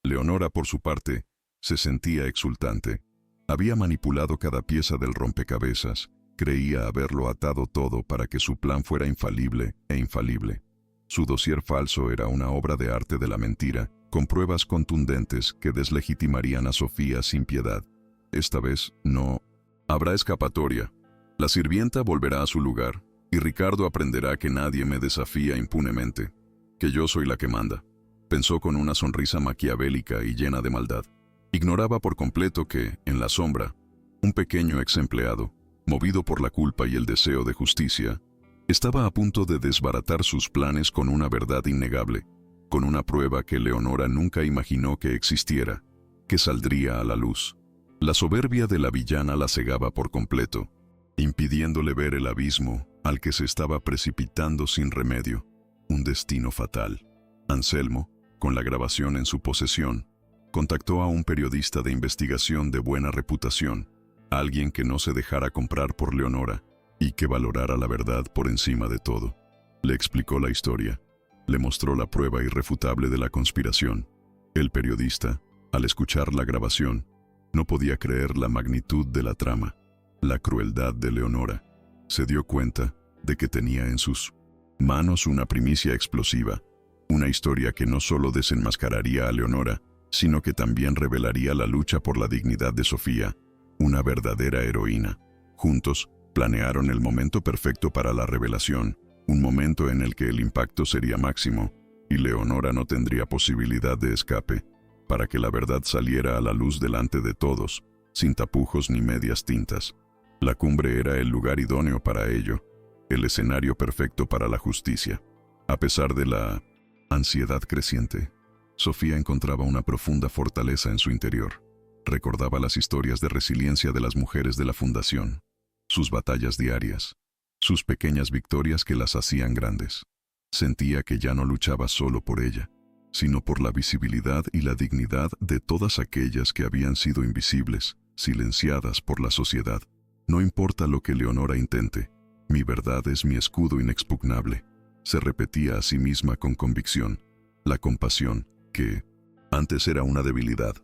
Leonora, por su parte, se sentía exultante. Había manipulado cada pieza del rompecabezas, creía haberlo atado todo para que su plan fuera infalible e infalible. Su dossier falso era una obra de arte de la mentira, con pruebas contundentes que deslegitimarían a Sofía sin piedad. Esta vez no habrá escapatoria. La sirvienta volverá a su lugar, y Ricardo aprenderá que nadie me desafía impunemente, que yo soy la que manda, pensó con una sonrisa maquiavélica y llena de maldad. Ignoraba por completo que, en la sombra, un pequeño ex empleado, movido por la culpa y el deseo de justicia, estaba a punto de desbaratar sus planes con una verdad innegable. con una prueba que Leonora nunca imaginó que existiera, que saldría a la luz. La soberbia de la villana la cegaba por completo, impidiéndole ver el abismo al que se estaba precipitando sin remedio, un destino fatal. Anselmo, con la grabación en su posesión, contactó a un periodista de investigación de buena reputación, alguien que no se dejara comprar por Leonora y que valorara la verdad por encima de todo. Le explicó la historia, le mostró la prueba irrefutable de la conspiración. El periodista, al escuchar la grabación, no podía creer la magnitud de la trama, la crueldad de Leonora. Se dio cuenta de que tenía en sus manos una primicia explosiva, una historia que no solo desenmascararía a Leonora, sino que también revelaría la lucha por la dignidad de Sofía, una verdadera heroína. Juntos, planearon el momento perfecto para la revelación, un momento en el que el impacto sería máximo, y Leonora no tendría posibilidad de escape, para que la verdad saliera a la luz delante de todos, sin tapujos ni medias tintas. La cumbre era el lugar idóneo para ello, el escenario perfecto para la justicia. A pesar de la ansiedad creciente, Sofía encontraba una profunda fortaleza en su interior. Recordaba las historias de resiliencia de las mujeres de la Fundación, sus batallas diarias, sus pequeñas victorias que las hacían grandes. Sentía que ya no luchaba solo por ella, sino por la visibilidad y la dignidad de todas aquellas que habían sido invisibles, silenciadas por la sociedad. No importa lo que Leonora intente, mi verdad es mi escudo inexpugnable, se repetía a sí misma con convicción. La compasión, que antes era una debilidad,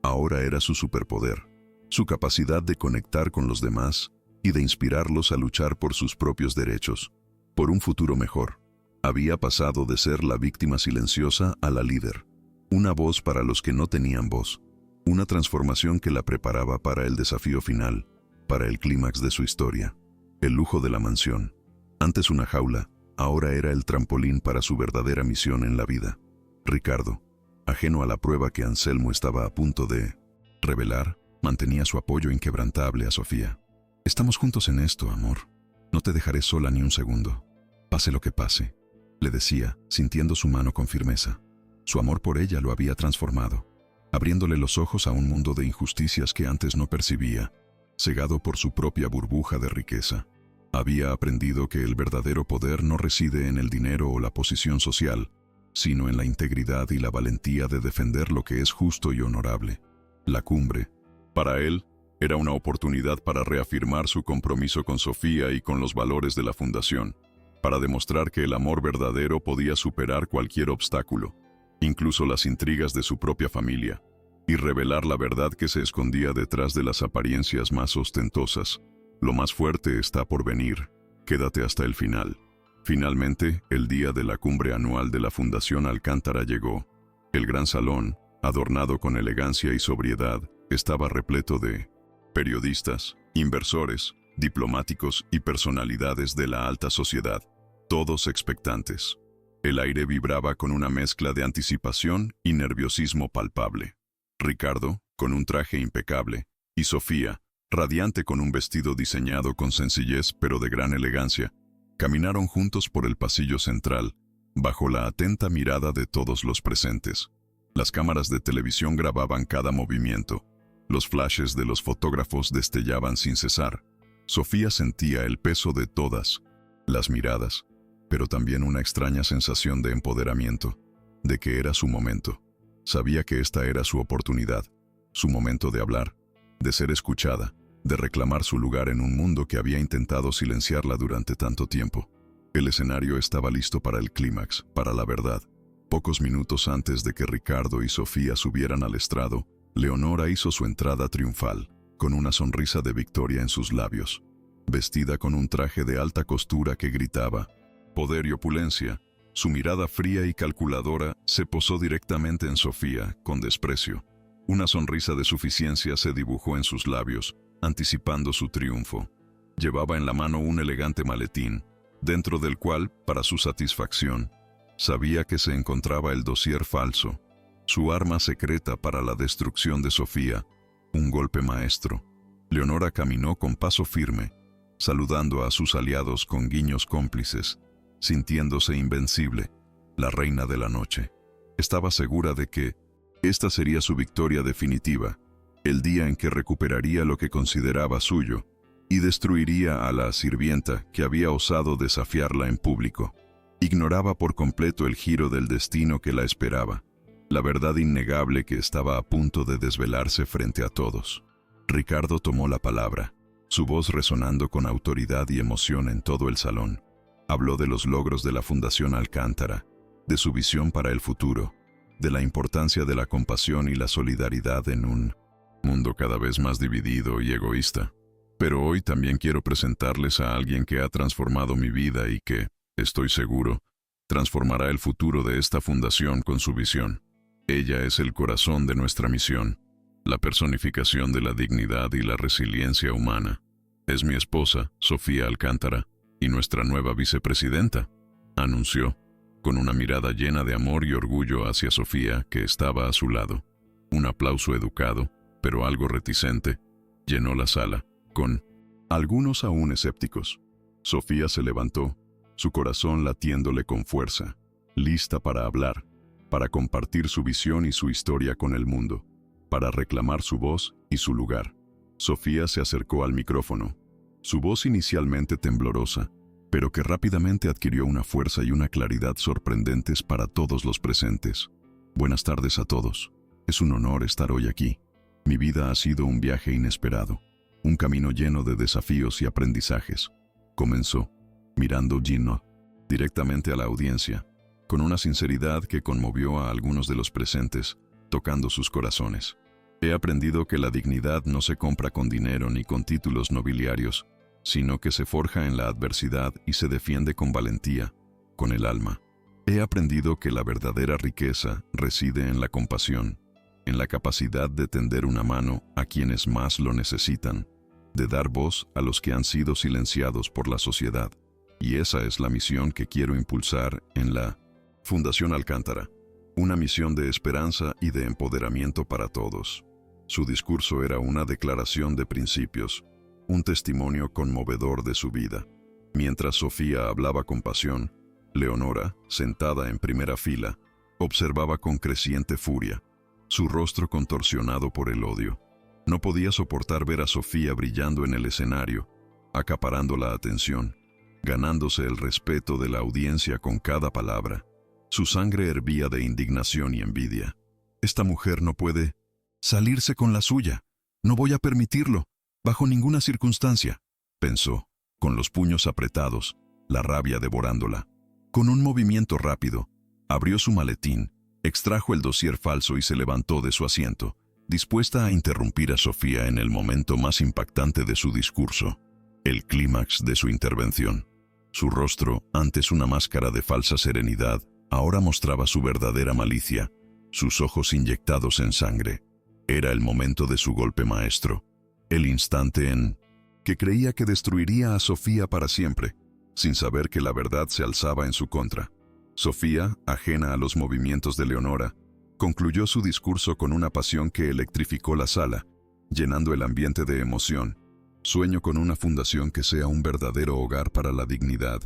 ahora era su superpoder, su capacidad de conectar con los demás y de inspirarlos a luchar por sus propios derechos, por un futuro mejor. Había pasado de ser la víctima silenciosa a la líder, una voz para los que no tenían voz, una transformación que la preparaba para el desafío final, para el clímax de su historia. El lujo de la mansión, antes una jaula, ahora era el trampolín para su verdadera misión en la vida. Ricardo, ajeno a la prueba que Anselmo estaba a punto de revelar, mantenía su apoyo inquebrantable a Sofía. «Estamos juntos en esto, amor. No te dejaré sola ni un segundo. Pase lo que pase», le decía, sintiendo su mano con firmeza. Su amor por ella lo había transformado, abriéndole los ojos a un mundo de injusticias que antes no percibía, cegado por su propia burbuja de riqueza. Había aprendido que el verdadero poder no reside en el dinero o la posición social, sino en la integridad y la valentía de defender lo que es justo y honorable. La cumbre, para él, era una oportunidad para reafirmar su compromiso con Sofía y con los valores de la Fundación, para demostrar que el amor verdadero podía superar cualquier obstáculo, incluso las intrigas de su propia familia, y revelar la verdad que se escondía detrás de las apariencias más ostentosas. Lo más fuerte está por venir, quédate hasta el final. Finalmente, el día de la cumbre anual de la Fundación Alcántara llegó. El gran salón, adornado con elegancia y sobriedad, estaba repleto de periodistas, inversores, diplomáticos y personalidades de la alta sociedad, todos expectantes. El aire vibraba con una mezcla de anticipación y nerviosismo palpable. Ricardo, con un traje impecable, y Sofía, radiante con un vestido diseñado con sencillez pero de gran elegancia, caminaron juntos por el pasillo central, bajo la atenta mirada de todos los presentes. Las cámaras de televisión grababan cada movimiento, los flashes de los fotógrafos destellaban sin cesar. Sofía sentía el peso de todas las miradas, pero también una extraña sensación de empoderamiento, de que era su momento. Sabía que esta era su oportunidad, su momento de hablar, de ser escuchada, de reclamar su lugar en un mundo que había intentado silenciarla durante tanto tiempo. El escenario estaba listo para el clímax, para la verdad. Pocos minutos antes de que Ricardo y Sofía subieran al estrado, Leonora hizo su entrada triunfal, con una sonrisa de victoria en sus labios. Vestida con un traje de alta costura que gritaba poder y opulencia, su mirada fría y calculadora se posó directamente en Sofía, con desprecio. Una sonrisa de suficiencia se dibujó en sus labios, anticipando su triunfo. Llevaba en la mano un elegante maletín, dentro del cual, para su satisfacción, sabía que se encontraba el dossier falso, su arma secreta para la destrucción de Sofía, un golpe maestro. Leonora caminó con paso firme, saludando a sus aliados con guiños cómplices, sintiéndose invencible, la reina de la noche. Estaba segura de que esta sería su victoria definitiva, el día en que recuperaría lo que consideraba suyo y destruiría a la sirvienta que había osado desafiarla en público. Ignoraba por completo el giro del destino que la esperaba, la verdad innegable que estaba a punto de desvelarse frente a todos. Ricardo tomó la palabra, su voz resonando con autoridad y emoción en todo el salón. Habló de los logros de la Fundación Alcántara, de su visión para el futuro, de la importancia de la compasión y la solidaridad en un mundo cada vez más dividido y egoísta. Pero hoy también quiero presentarles a alguien que ha transformado mi vida y que, estoy seguro, transformará el futuro de esta fundación con su visión. Ella es el corazón de nuestra misión, la personificación de la dignidad y la resiliencia humana. Es mi esposa, Sofía Alcántara, y nuestra nueva vicepresidenta, anunció, con una mirada llena de amor y orgullo hacia Sofía, que estaba a su lado. Un aplauso educado, pero algo reticente, llenó la sala, con algunos aún escépticos. Sofía se levantó, su corazón latiéndole con fuerza, lista para hablar, para compartir su visión y su historia con el mundo, para reclamar su voz y su lugar. Sofía se acercó al micrófono, su voz inicialmente temblorosa, pero que rápidamente adquirió una fuerza y una claridad sorprendentes para todos los presentes. Buenas tardes a todos. Es un honor estar hoy aquí. Mi vida ha sido un viaje inesperado, un camino lleno de desafíos y aprendizajes. Comenzó, mirando Gino directamente a la audiencia, con una sinceridad que conmovió a algunos de los presentes, tocando sus corazones. He aprendido que la dignidad no se compra con dinero ni con títulos nobiliarios, sino que se forja en la adversidad y se defiende con valentía, con el alma. He aprendido que la verdadera riqueza reside en la compasión, en la capacidad de tender una mano a quienes más lo necesitan, de dar voz a los que han sido silenciados por la sociedad. Y esa es la misión que quiero impulsar en la Fundación Alcántara, una misión de esperanza y de empoderamiento para todos. Su discurso era una declaración de principios, un testimonio conmovedor de su vida. Mientras Sofía hablaba con pasión, Leonora, sentada en primera fila, observaba con creciente furia, su rostro contorsionado por el odio. No podía soportar ver a Sofía brillando en el escenario, acaparando la atención, ganándose el respeto de la audiencia con cada palabra. Su sangre hervía de indignación y envidia. Esta mujer no puede salirse con la suya. No voy a permitirlo, bajo ninguna circunstancia, pensó, con los puños apretados, la rabia devorándola. Con un movimiento rápido, abrió su maletín, extrajo el dossier falso y se levantó de su asiento, dispuesta a interrumpir a Sofía en el momento más impactante de su discurso, el clímax de su intervención. Su rostro, antes una máscara de falsa serenidad, ahora mostraba su verdadera malicia, sus ojos inyectados en sangre. Era el momento de su golpe maestro, el instante en que creía que destruiría a Sofía para siempre, sin saber que la verdad se alzaba en su contra. Sofía, ajena a los movimientos de Leonora, concluyó su discurso con una pasión que electrificó la sala, llenando el ambiente de emoción. Sueño con una fundación que sea un verdadero hogar para la dignidad,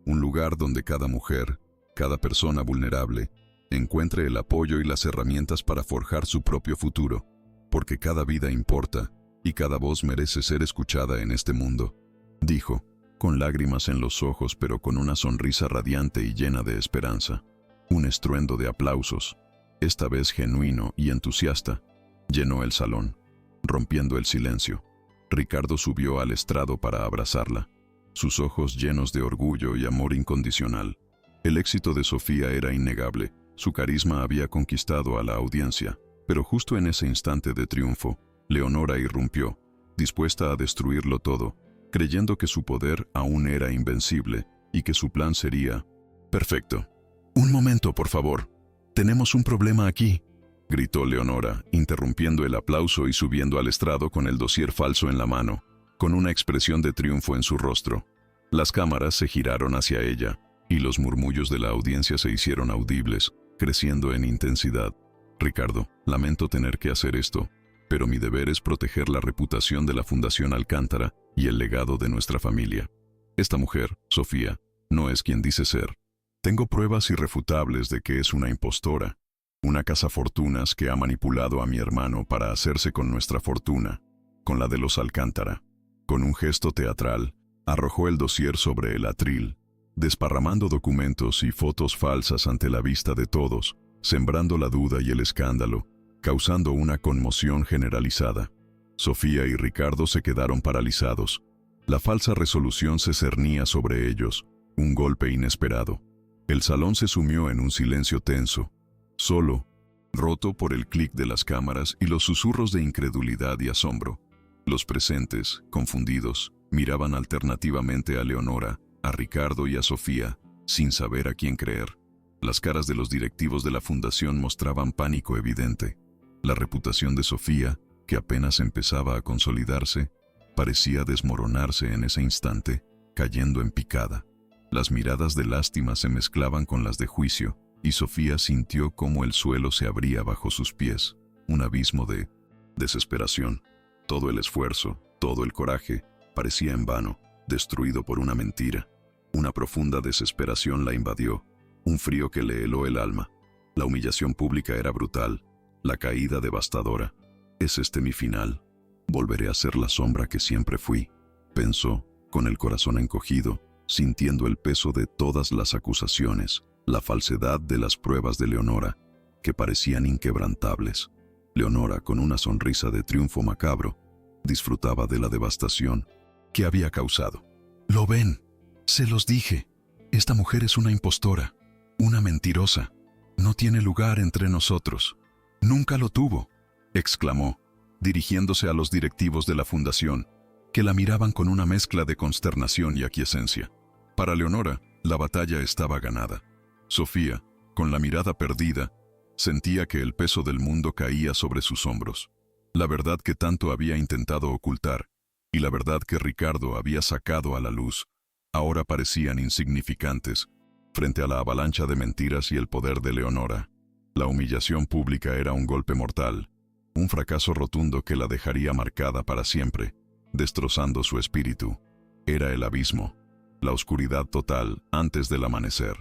un lugar donde cada mujer, cada persona vulnerable, encuentre el apoyo y las herramientas para forjar su propio futuro, porque cada vida importa y cada voz merece ser escuchada en este mundo, dijo, con lágrimas en los ojos pero con una sonrisa radiante y llena de esperanza. Un estruendo de aplausos, esta vez genuino y entusiasta, llenó el salón, rompiendo el silencio. Ricardo subió al estrado para abrazarla, sus ojos llenos de orgullo y amor incondicional. El éxito de Sofía era innegable, su carisma había conquistado a la audiencia, pero justo en ese instante de triunfo, Leonora irrumpió, dispuesta a destruirlo todo, creyendo que su poder aún era invencible y que su plan sería perfecto. «Un momento, por favor. Tenemos un problema aquí», gritó Leonora, interrumpiendo el aplauso y subiendo al estrado con el dossier falso en la mano, con una expresión de triunfo en su rostro. Las cámaras se giraron hacia ella, y los murmullos de la audiencia se hicieron audibles, creciendo en intensidad. «Ricardo, lamento tener que hacer esto, pero mi deber es proteger la reputación de la Fundación Alcántara y el legado de nuestra familia. Esta mujer, Sofía, no es quien dice ser. Tengo pruebas irrefutables de que es una impostora, Una cazafortunas que ha manipulado a mi hermano para hacerse con nuestra fortuna, con la de los Alcántara. Con un gesto teatral, arrojó el dossier sobre el atril, desparramando documentos y fotos falsas ante la vista de todos, sembrando la duda y el escándalo, causando una conmoción generalizada. Sofía y Ricardo se quedaron paralizados. La falsa resolución se cernía sobre ellos, un golpe inesperado. El salón se sumió en un silencio tenso, solo, roto por el clic de las cámaras y los susurros de incredulidad y asombro. Los presentes, confundidos, miraban alternativamente a Leonora, a Ricardo y a Sofía, sin saber a quién creer. Las caras de los directivos de la fundación mostraban pánico evidente. La reputación de Sofía, que apenas empezaba a consolidarse, parecía desmoronarse en ese instante, cayendo en picada. Las miradas de lástima se mezclaban con las de juicio, y Sofía sintió cómo el suelo se abría bajo sus pies, un abismo de desesperación. Todo el esfuerzo, todo el coraje, parecía en vano, destruido por una mentira. Una profunda desesperación la invadió, un frío que le heló el alma. La humillación pública era brutal, la caída devastadora. ¿Es este mi final? Volveré a ser la sombra que siempre fui, pensó, con el corazón encogido, sintiendo el peso de todas las acusaciones, la falsedad de las pruebas de Leonora, que parecían inquebrantables. Leonora, con una sonrisa de triunfo macabro, disfrutaba de la devastación que había causado. «¿Lo ven? Se los dije. Esta mujer es una impostora, una mentirosa. No tiene lugar entre nosotros. Nunca lo tuvo», exclamó, dirigiéndose a los directivos de la fundación, que la miraban con una mezcla de consternación y aquiescencia. Para Leonora, la batalla estaba ganada. Sofía, con la mirada perdida, sentía que el peso del mundo caía sobre sus hombros. La verdad que tanto había intentado ocultar, y la verdad que Ricardo había sacado a la luz, ahora parecían insignificantes, frente a la avalancha de mentiras y el poder de Leonora. La humillación pública era un golpe mortal, un fracaso rotundo que la dejaría marcada para siempre, destrozando su espíritu. Era el abismo, la oscuridad total antes del amanecer.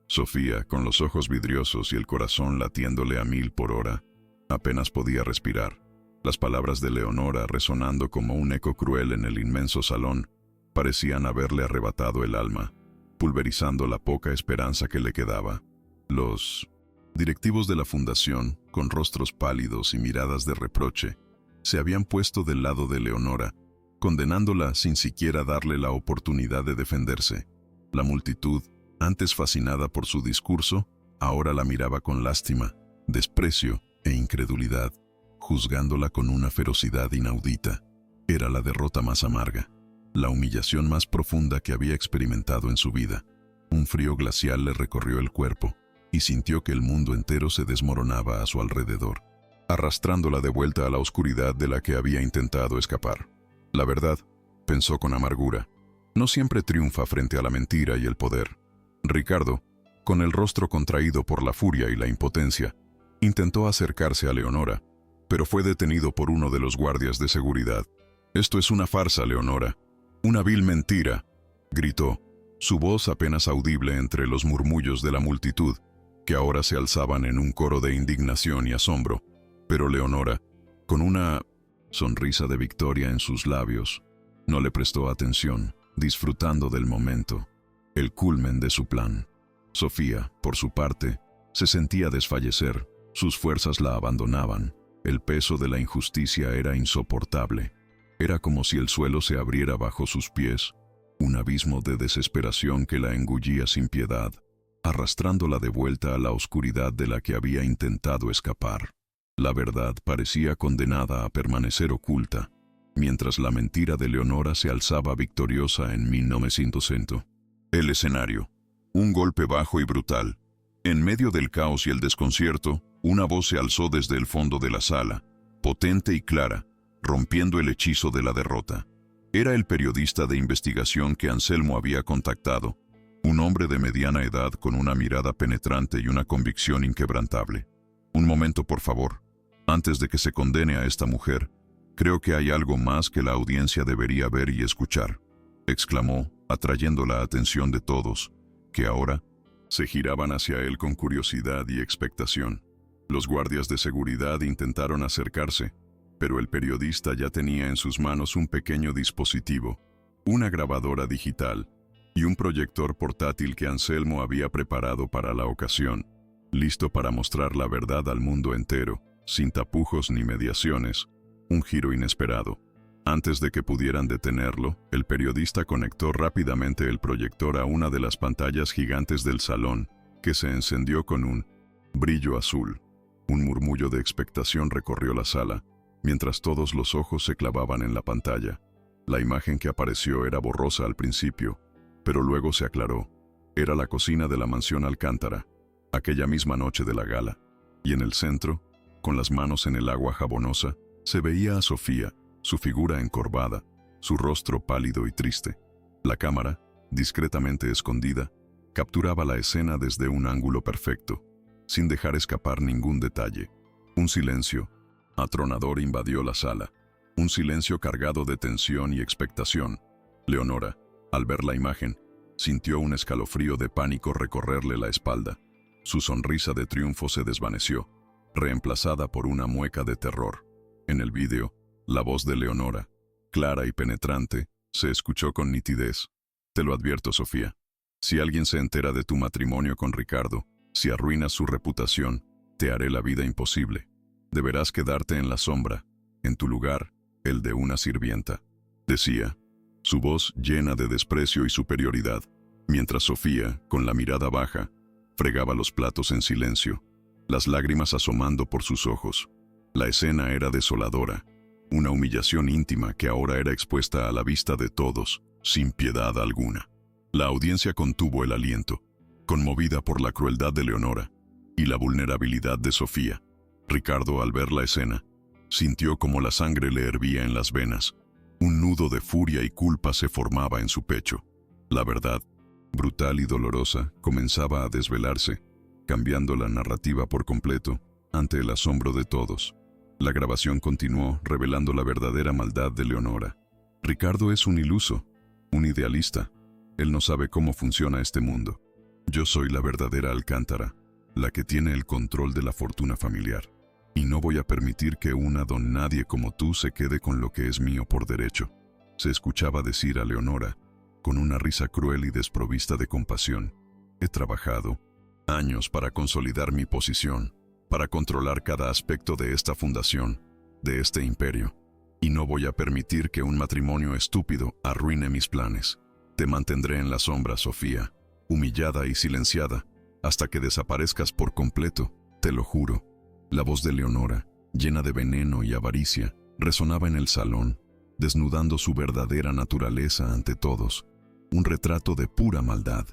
Sofía, con los ojos vidriosos y el corazón latiéndole a 1000 por hora, apenas podía respirar. Las palabras de Leonora, resonando como un eco cruel en el inmenso salón, parecían haberle arrebatado el alma, pulverizando la poca esperanza que le quedaba. Los directivos de la fundación, con rostros pálidos y miradas de reproche, se habían puesto del lado de Leonora, condenándola sin siquiera darle la oportunidad de defenderse. La multitud, antes fascinada por su discurso, ahora la miraba con lástima, desprecio e incredulidad, juzgándola con una ferocidad inaudita. Era la derrota más amarga, la humillación más profunda que había experimentado en su vida. Un frío glacial le recorrió el cuerpo, y sintió que el mundo entero se desmoronaba a su alrededor, arrastrándola de vuelta a la oscuridad de la que había intentado escapar. La verdad, pensó con amargura, no siempre triunfa frente a la mentira y el poder. Ricardo, con el rostro contraído por la furia y la impotencia, intentó acercarse a Leonora, pero fue detenido por uno de los guardias de seguridad. «Esto es una farsa, Leonora, una vil mentira», gritó, su voz apenas audible entre los murmullos de la multitud, que ahora se alzaban en un coro de indignación y asombro. Pero Leonora, con una sonrisa de victoria en sus labios, no le prestó atención, disfrutando del momento, el culmen de su plan. Sofía, por su parte, se sentía desfallecer, sus fuerzas la abandonaban, el peso de la injusticia era insoportable. Era como si el suelo se abriera bajo sus pies, un abismo de desesperación que la engullía sin piedad, arrastrándola de vuelta a la oscuridad de la que había intentado escapar. La verdad parecía condenada a permanecer oculta, mientras la mentira de Leonora se alzaba victoriosa en 1900. El escenario, un golpe bajo y brutal. En medio del caos y el desconcierto, una voz se alzó desde el fondo de la sala, potente y clara, rompiendo el hechizo de la derrota. Era el periodista de investigación que Anselmo había contactado, un hombre de mediana edad con una mirada penetrante y una convicción inquebrantable. «Un momento, por favor. Antes de que se condene a esta mujer, creo que hay algo más que la audiencia debería ver y escuchar», exclamó, atrayendo la atención de todos, que ahora se giraban hacia él con curiosidad y expectación. Los guardias de seguridad intentaron acercarse, pero el periodista ya tenía en sus manos un pequeño dispositivo, una grabadora digital y un proyector portátil que Anselmo había preparado para la ocasión, listo para mostrar la verdad al mundo entero, sin tapujos ni mediaciones, un giro inesperado. Antes de que pudieran detenerlo, el periodista conectó rápidamente el proyector a una de las pantallas gigantes del salón, que se encendió con un brillo azul. Un murmullo de expectación recorrió la sala, mientras todos los ojos se clavaban en la pantalla. La imagen que apareció era borrosa al principio, pero luego se aclaró. Era la cocina de la mansión Alcántara, aquella misma noche de la gala, y en el centro, con las manos en el agua jabonosa, se veía a Sofía, su figura encorvada, su rostro pálido y triste. La cámara, discretamente escondida, capturaba la escena desde un ángulo perfecto, sin dejar escapar ningún detalle. Un silencio atronador invadió la sala, un silencio cargado de tensión y expectación. Leonora, al ver la imagen, sintió un escalofrío de pánico recorrerle la espalda. Su sonrisa de triunfo se desvaneció, reemplazada por una mueca de terror. En el vídeo, la voz de Leonora, clara y penetrante, se escuchó con nitidez. Te lo advierto, Sofía. Si alguien se entera de tu matrimonio con Ricardo, si arruinas su reputación, te haré la vida imposible. Deberás quedarte en la sombra, en tu lugar, el de una sirvienta, decía, su voz llena de desprecio y superioridad, mientras Sofía, con la mirada baja, fregaba los platos en silencio, las lágrimas asomando por sus ojos. La escena era desoladora, una humillación íntima que ahora era expuesta a la vista de todos, sin piedad alguna. La audiencia contuvo el aliento, conmovida por la crueldad de Leonora y la vulnerabilidad de Sofía. Ricardo, al ver la escena, sintió como la sangre le hervía en las venas. Un nudo de furia y culpa se formaba en su pecho. La verdad, brutal y dolorosa, comenzaba a desvelarse, cambiando la narrativa por completo, ante el asombro de todos. La grabación continuó, revelando la verdadera maldad de Leonora. Ricardo es un iluso, un idealista. Él no sabe cómo funciona este mundo. Yo soy la verdadera Alcántara, la que tiene el control de la fortuna familiar. Y no voy a permitir que una don nadie como tú se quede con lo que es mío por derecho, se escuchaba decir a Leonora, con una risa cruel y desprovista de compasión. He trabajado años para consolidar mi posición, para controlar cada aspecto de esta fundación, de este imperio, y no voy a permitir que un matrimonio estúpido arruine mis planes. Te mantendré en la sombra, Sofía, humillada y silenciada, hasta que desaparezcas por completo, te lo juro. La voz de Leonora, llena de veneno y avaricia, resonaba en el salón, desnudando su verdadera naturaleza ante todos, un retrato de pura maldad.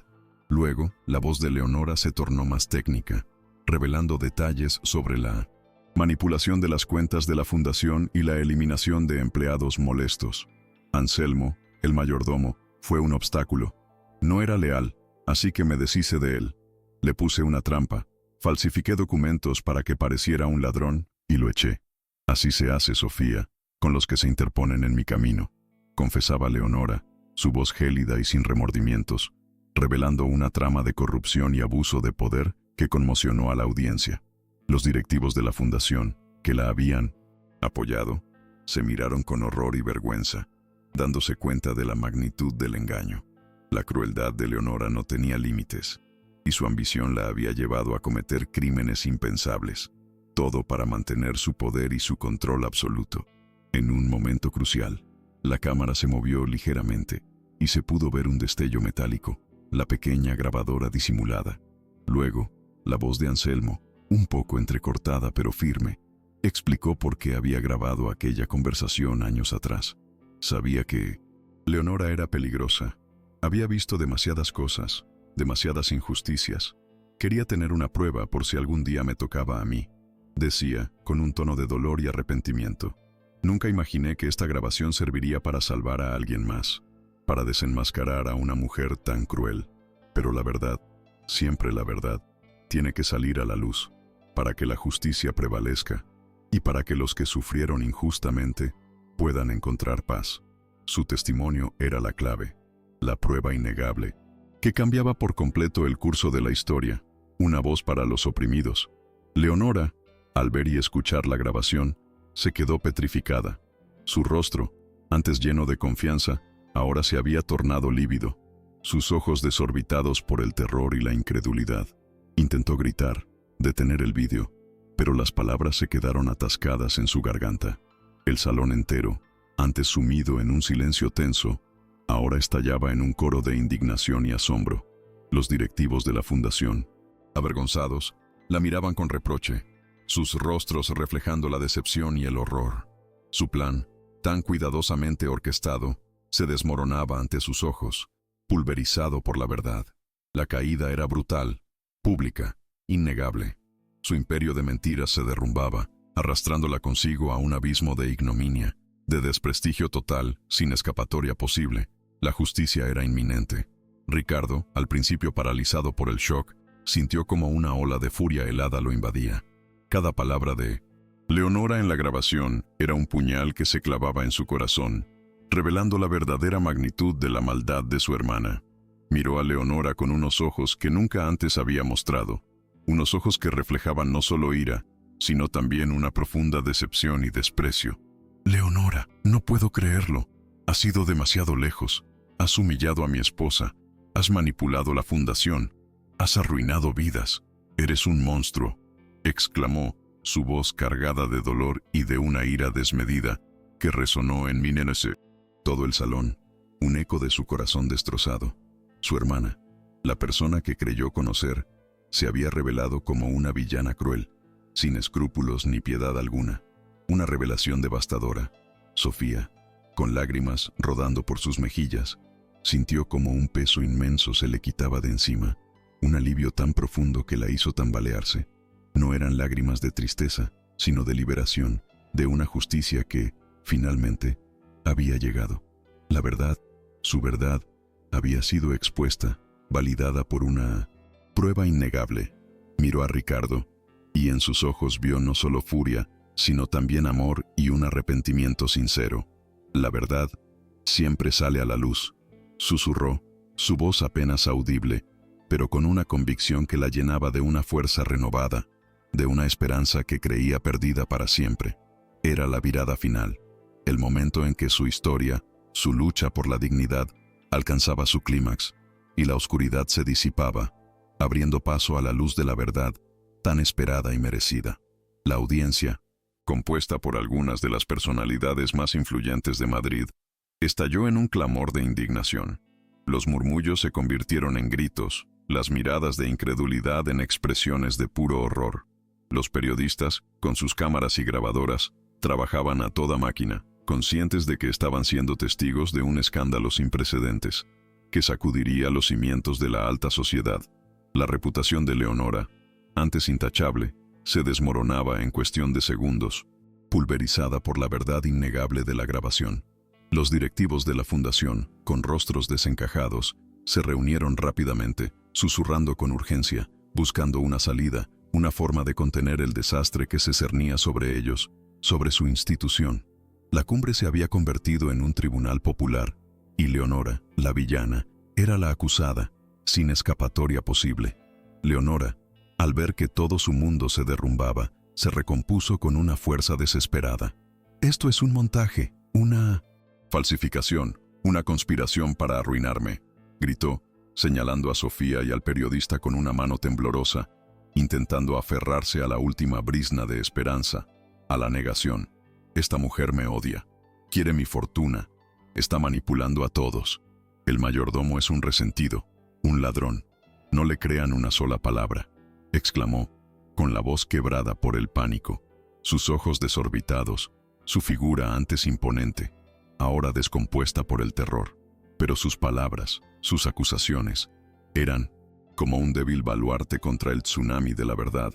Luego, la voz de Leonora se tornó más técnica, revelando detalles sobre la manipulación de las cuentas de la fundación y la eliminación de empleados molestos. Anselmo, el mayordomo, fue un obstáculo. No era leal, así que me deshice de él. Le puse una trampa. Falsifiqué documentos para que pareciera un ladrón y lo eché. Así se hace, Sofía, con los que se interponen en mi camino, confesaba Leonora, su voz gélida y sin remordimientos, revelando una trama de corrupción y abuso de poder que conmocionó a la audiencia. Los directivos de la fundación, que la habían apoyado, se miraron con horror y vergüenza, dándose cuenta de la magnitud del engaño. La crueldad de Leonora no tenía límites, y su ambición la había llevado a cometer crímenes impensables, todo para mantener su poder y su control absoluto. En un momento crucial, la cámara se movió ligeramente y se pudo ver un destello metálico, la pequeña grabadora disimulada. Luego, la voz de Anselmo, un poco entrecortada pero firme, explicó por qué había grabado aquella conversación años atrás. Sabía que Leonora era peligrosa, había visto demasiadas cosas, demasiadas injusticias. Quería tener una prueba por si algún día me tocaba a mí, decía, con un tono de dolor y arrepentimiento. Nunca imaginé que esta grabación serviría para salvar a alguien más, para desenmascarar a una mujer tan cruel. Pero la verdad, siempre la verdad, tiene que salir a la luz, para que la justicia prevalezca, y para que los que sufrieron injustamente puedan encontrar paz. Su testimonio era la clave, la prueba innegable, que cambiaba por completo el curso de la historia, una voz para los oprimidos. Leonora, Al ver y escuchar la grabación, se quedó petrificada. Su rostro, antes lleno de confianza, ahora se había tornado lívido, sus ojos desorbitados por el terror y la incredulidad. Intentó gritar, detener el vídeo, pero las palabras se quedaron atascadas en su garganta. El salón entero, antes sumido en un silencio tenso, ahora estallaba en un coro de indignación y asombro. Los directivos de la fundación, avergonzados, la miraban con reproche, sus rostros reflejando la decepción y el horror. Su plan, tan cuidadosamente orquestado, se desmoronaba ante sus ojos, pulverizado por la verdad. La caída era brutal, pública, innegable. Su imperio de mentiras se derrumbaba, arrastrándola consigo a un abismo de ignominia, de desprestigio total, sin escapatoria posible. La justicia era inminente. Ricardo, al principio paralizado por el shock, sintió como una ola de furia helada lo invadía. Cada palabra de Leonora en la grabación era un puñal que se clavaba en su corazón, revelando la verdadera magnitud de la maldad de su hermana. Miró a Leonora con unos ojos que nunca antes había mostrado, unos ojos que reflejaban no solo ira, sino también una profunda decepción y desprecio. Leonora, no puedo creerlo. Has ido demasiado lejos. Has humillado a mi esposa. Has manipulado la fundación. Has arruinado vidas. Eres un monstruo, exclamó, su voz cargada de dolor y de una ira desmedida que resonó en Minenese. Todo el salón, un eco de su corazón destrozado. Su hermana, la persona que creyó conocer, se había revelado como una villana cruel, sin escrúpulos ni piedad alguna. Una revelación devastadora. Sofía, con lágrimas rodando por sus mejillas, sintió como un peso inmenso se le quitaba de encima, un alivio tan profundo que la hizo tambalearse. No eran lágrimas de tristeza, sino de liberación, de una justicia que, finalmente, había llegado. La verdad, su verdad, había sido expuesta, validada por una prueba innegable. Miró a Ricardo, y en sus ojos vio no solo furia, sino también amor y un arrepentimiento sincero. La verdad siempre sale a la luz, susurró, su voz apenas audible, pero con una convicción que la llenaba de una fuerza renovada, de una esperanza que creía perdida para siempre. Era la virada final, el momento en que su historia, su lucha por la dignidad, alcanzaba su clímax, y la oscuridad se disipaba, abriendo paso a la luz de la verdad, tan esperada y merecida. La audiencia, compuesta por algunas de las personalidades más influyentes de Madrid, estalló en un clamor de indignación. Los murmullos se convirtieron en gritos, las miradas de incredulidad en expresiones de puro horror. Los periodistas, con sus cámaras y grabadoras, trabajaban a toda máquina, conscientes de que estaban siendo testigos de un escándalo sin precedentes, que sacudiría los cimientos de la alta sociedad. La reputación de Leonora, antes intachable, se desmoronaba en cuestión de segundos, pulverizada por la verdad innegable de la grabación. Los directivos de la fundación, con rostros desencajados, se reunieron rápidamente, susurrando con urgencia, buscando una salida, una forma de contener el desastre que se cernía sobre ellos, sobre su institución. La cumbre se había convertido en un tribunal popular, y Leonora, la villana, era la acusada, sin escapatoria posible. Leonora, al ver que todo su mundo se derrumbaba, se recompuso con una fuerza desesperada. «Esto es un montaje, una falsificación, una conspiración para arruinarme», gritó, señalando a Sofía y al periodista con una mano temblorosa, intentando aferrarse a la última brizna de esperanza, a la negación. «Esta mujer me odia, quiere mi fortuna, está manipulando a todos. El mayordomo es un resentido, un ladrón. No le crean una sola palabra», exclamó, con la voz quebrada por el pánico, sus ojos desorbitados, su figura antes imponente, ahora descompuesta por el terror. Pero sus palabras, sus acusaciones, eran como un débil baluarte contra el tsunami de la verdad,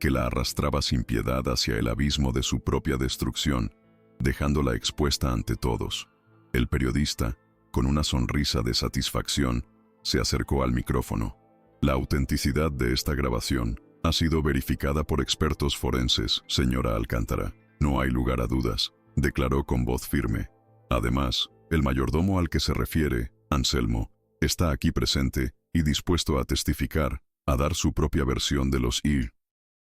que la arrastraba sin piedad hacia el abismo de su propia destrucción, dejándola expuesta ante todos. El periodista, con una sonrisa de satisfacción, se acercó al micrófono. «La autenticidad de esta grabación ha sido verificada por expertos forenses, señora Alcántara. No hay lugar a dudas», declaró con voz firme. «Además, el mayordomo al que se refiere, Anselmo, está aquí presente y dispuesto a testificar, a dar su propia versión de los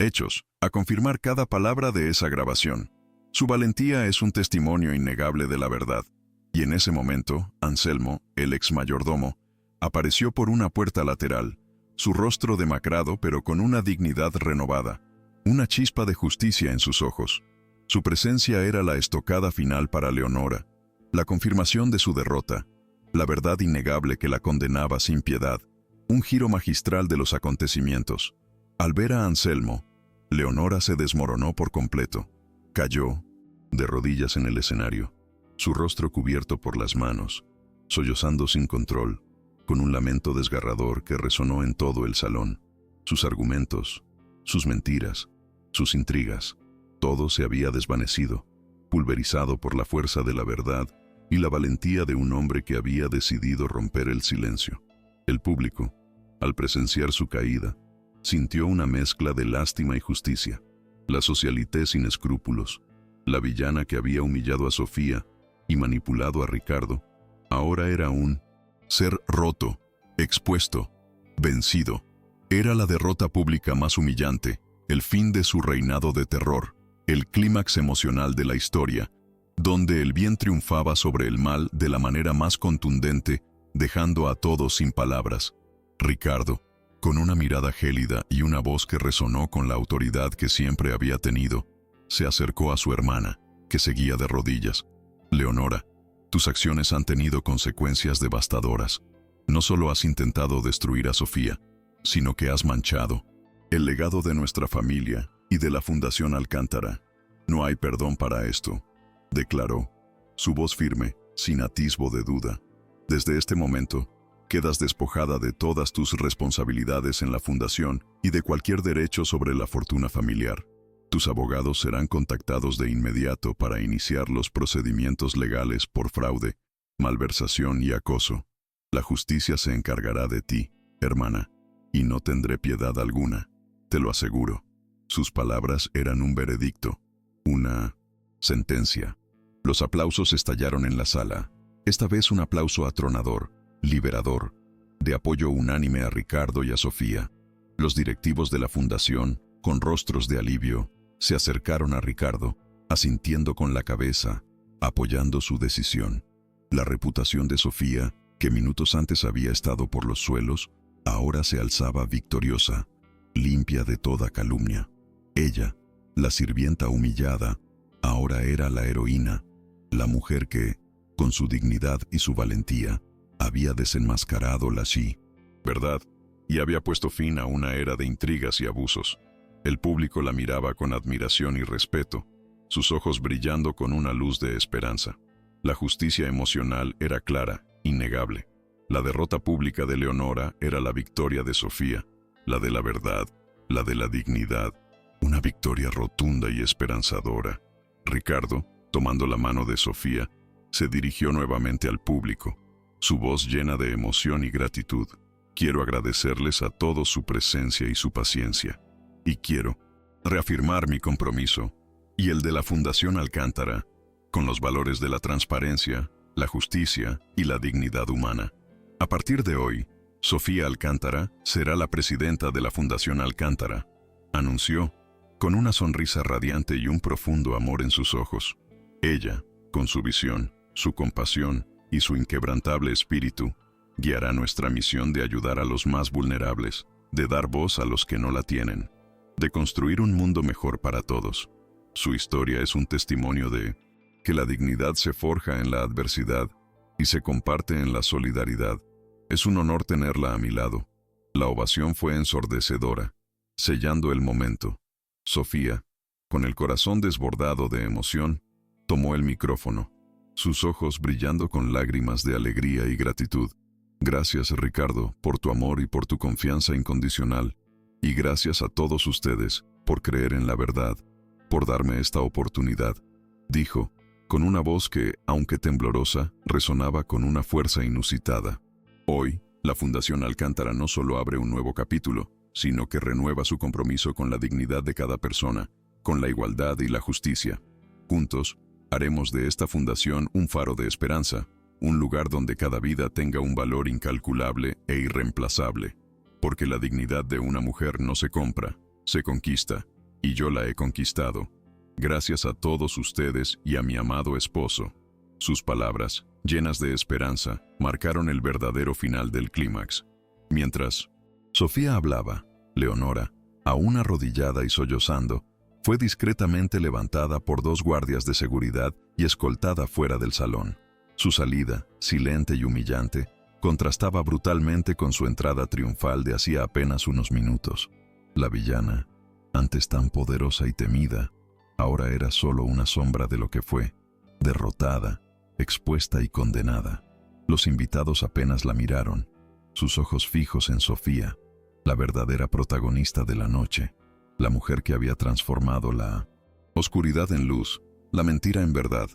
hechos, a confirmar cada palabra de esa grabación. Su valentía es un testimonio innegable de la verdad. Y en ese momento, Anselmo, el ex mayordomo, apareció por una puerta lateral, su rostro demacrado pero con una dignidad renovada, una chispa de justicia en sus ojos. Su presencia era la estocada final para Leonora, la confirmación de su derrota, la verdad innegable que la condenaba sin piedad, un giro magistral de los acontecimientos. Al ver a Anselmo, Leonora se desmoronó por completo. Cayó, de rodillas en el escenario, su rostro cubierto por las manos, sollozando sin control, con un lamento desgarrador que resonó en todo el salón. Sus argumentos, sus mentiras, sus intrigas, todo se había desvanecido, pulverizado por la fuerza de la verdad y la valentía de un hombre que había decidido romper el silencio. El público, al presenciar su caída, sintió una mezcla de lástima y justicia. La socialité sin escrúpulos, la villana que había humillado a Sofía y manipulado a Ricardo, ahora era un ser roto, expuesto, vencido. Era la derrota pública más humillante, el fin de su reinado de terror, el clímax emocional de la historia, donde el bien triunfaba sobre el mal de la manera más contundente, dejando a todos sin palabras. Ricardo, con una mirada gélida y una voz que resonó con la autoridad que siempre había tenido, se acercó a su hermana, que seguía de rodillas. Leonora, tus acciones han tenido consecuencias devastadoras. No solo has intentado destruir a Sofía, sino que has manchado el legado de nuestra familia y de la Fundación Alcántara. No hay perdón para esto, declaró, su voz firme, sin atisbo de duda. Desde este momento, quedas despojada de todas tus responsabilidades en la Fundación y de cualquier derecho sobre la fortuna familiar. Tus abogados serán contactados de inmediato para iniciar los procedimientos legales por fraude, malversación y acoso. La justicia se encargará de ti, hermana, y no tendré piedad alguna, te lo aseguro. Sus palabras eran un veredicto, una sentencia. Los aplausos estallaron en la sala, esta vez un aplauso atronador, liberador, de apoyo unánime a Ricardo y a Sofía. Los directivos de la fundación, con rostros de alivio, se acercaron a Ricardo, asintiendo con la cabeza, apoyando su decisión. La reputación de Sofía, que minutos antes había estado por los suelos, ahora se alzaba victoriosa, limpia de toda calumnia. Ella, la sirvienta humillada, ahora era la heroína, la mujer que, con su dignidad y su valentía, había desenmascarado la verdad, y había puesto fin a una era de intrigas y abusos. El público la miraba con admiración y respeto, sus ojos brillando con una luz de esperanza. La justicia emocional era clara, innegable. La derrota pública de Leonora era la victoria de Sofía, la de la verdad, la de la dignidad, una victoria rotunda y esperanzadora. Ricardo, tomando la mano de Sofía, se dirigió nuevamente al público, su voz llena de emoción y gratitud. Quiero agradecerles a todos su presencia y su paciencia. Y quiero reafirmar mi compromiso, y el de la Fundación Alcántara, con los valores de la transparencia, la justicia y la dignidad humana. A partir de hoy, Sofía Alcántara será la presidenta de la Fundación Alcántara, anunció, con una sonrisa radiante y un profundo amor en sus ojos. Ella, con su visión, su compasión y su inquebrantable espíritu, guiará nuestra misión de ayudar a los más vulnerables, de dar voz a los que no la tienen, de construir un mundo mejor para todos. Su historia es un testimonio de que la dignidad se forja en la adversidad y se comparte en la solidaridad. Es un honor tenerla a mi lado. La ovación fue ensordecedora, sellando el momento. Sofía, con el corazón desbordado de emoción, tomó el micrófono, sus ojos brillando con lágrimas de alegría y gratitud. Gracias, Ricardo, por tu amor y por tu confianza incondicional. Y gracias a todos ustedes por creer en la verdad, por darme esta oportunidad, dijo, con una voz que, aunque temblorosa, resonaba con una fuerza inusitada. Hoy, la Fundación Alcántara no solo abre un nuevo capítulo, sino que renueva su compromiso con la dignidad de cada persona, con la igualdad y la justicia. Juntos, haremos de esta fundación un faro de esperanza, un lugar donde cada vida tenga un valor incalculable e irreemplazable. Porque la dignidad de una mujer no se compra, se conquista. y yo la he conquistado. Gracias a todos ustedes y a mi amado esposo. Sus palabras, llenas de esperanza, marcaron el verdadero final del clímax. Mientras Sofía hablaba, Leonora, aún arrodillada y sollozando, fue discretamente levantada por 2 guardias de seguridad y escoltada fuera del salón. Su salida, silente y humillante, contrastaba brutalmente con su entrada triunfal de hacía apenas unos minutos. La villana, antes tan poderosa y temida, ahora era solo una sombra de lo que fue, derrotada, expuesta y condenada. Los invitados apenas la miraron, sus ojos fijos en Sofía, la verdadera protagonista de la noche, la mujer que había transformado la oscuridad en luz, la mentira en verdad,